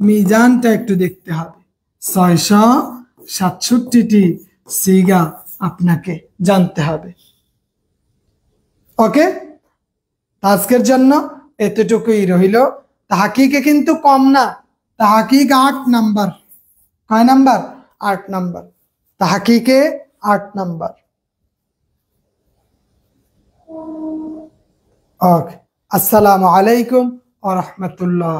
মিজানটা একটু দেখতে হবে। 667টি সিগা আপনাকে জানতে হবে। ওকে, আজকের জন্য এতটুকুই রইল। তাহকিকে কিন্তু কম না, তাহকিক 8 নাম্বার। কয় নাম্বার? 8 নাম্বার। তাহকিকে 8 নাম্বার। ওকে, আসসালামু আলাইকুম ওয়া রাহমাতুল্লাহ।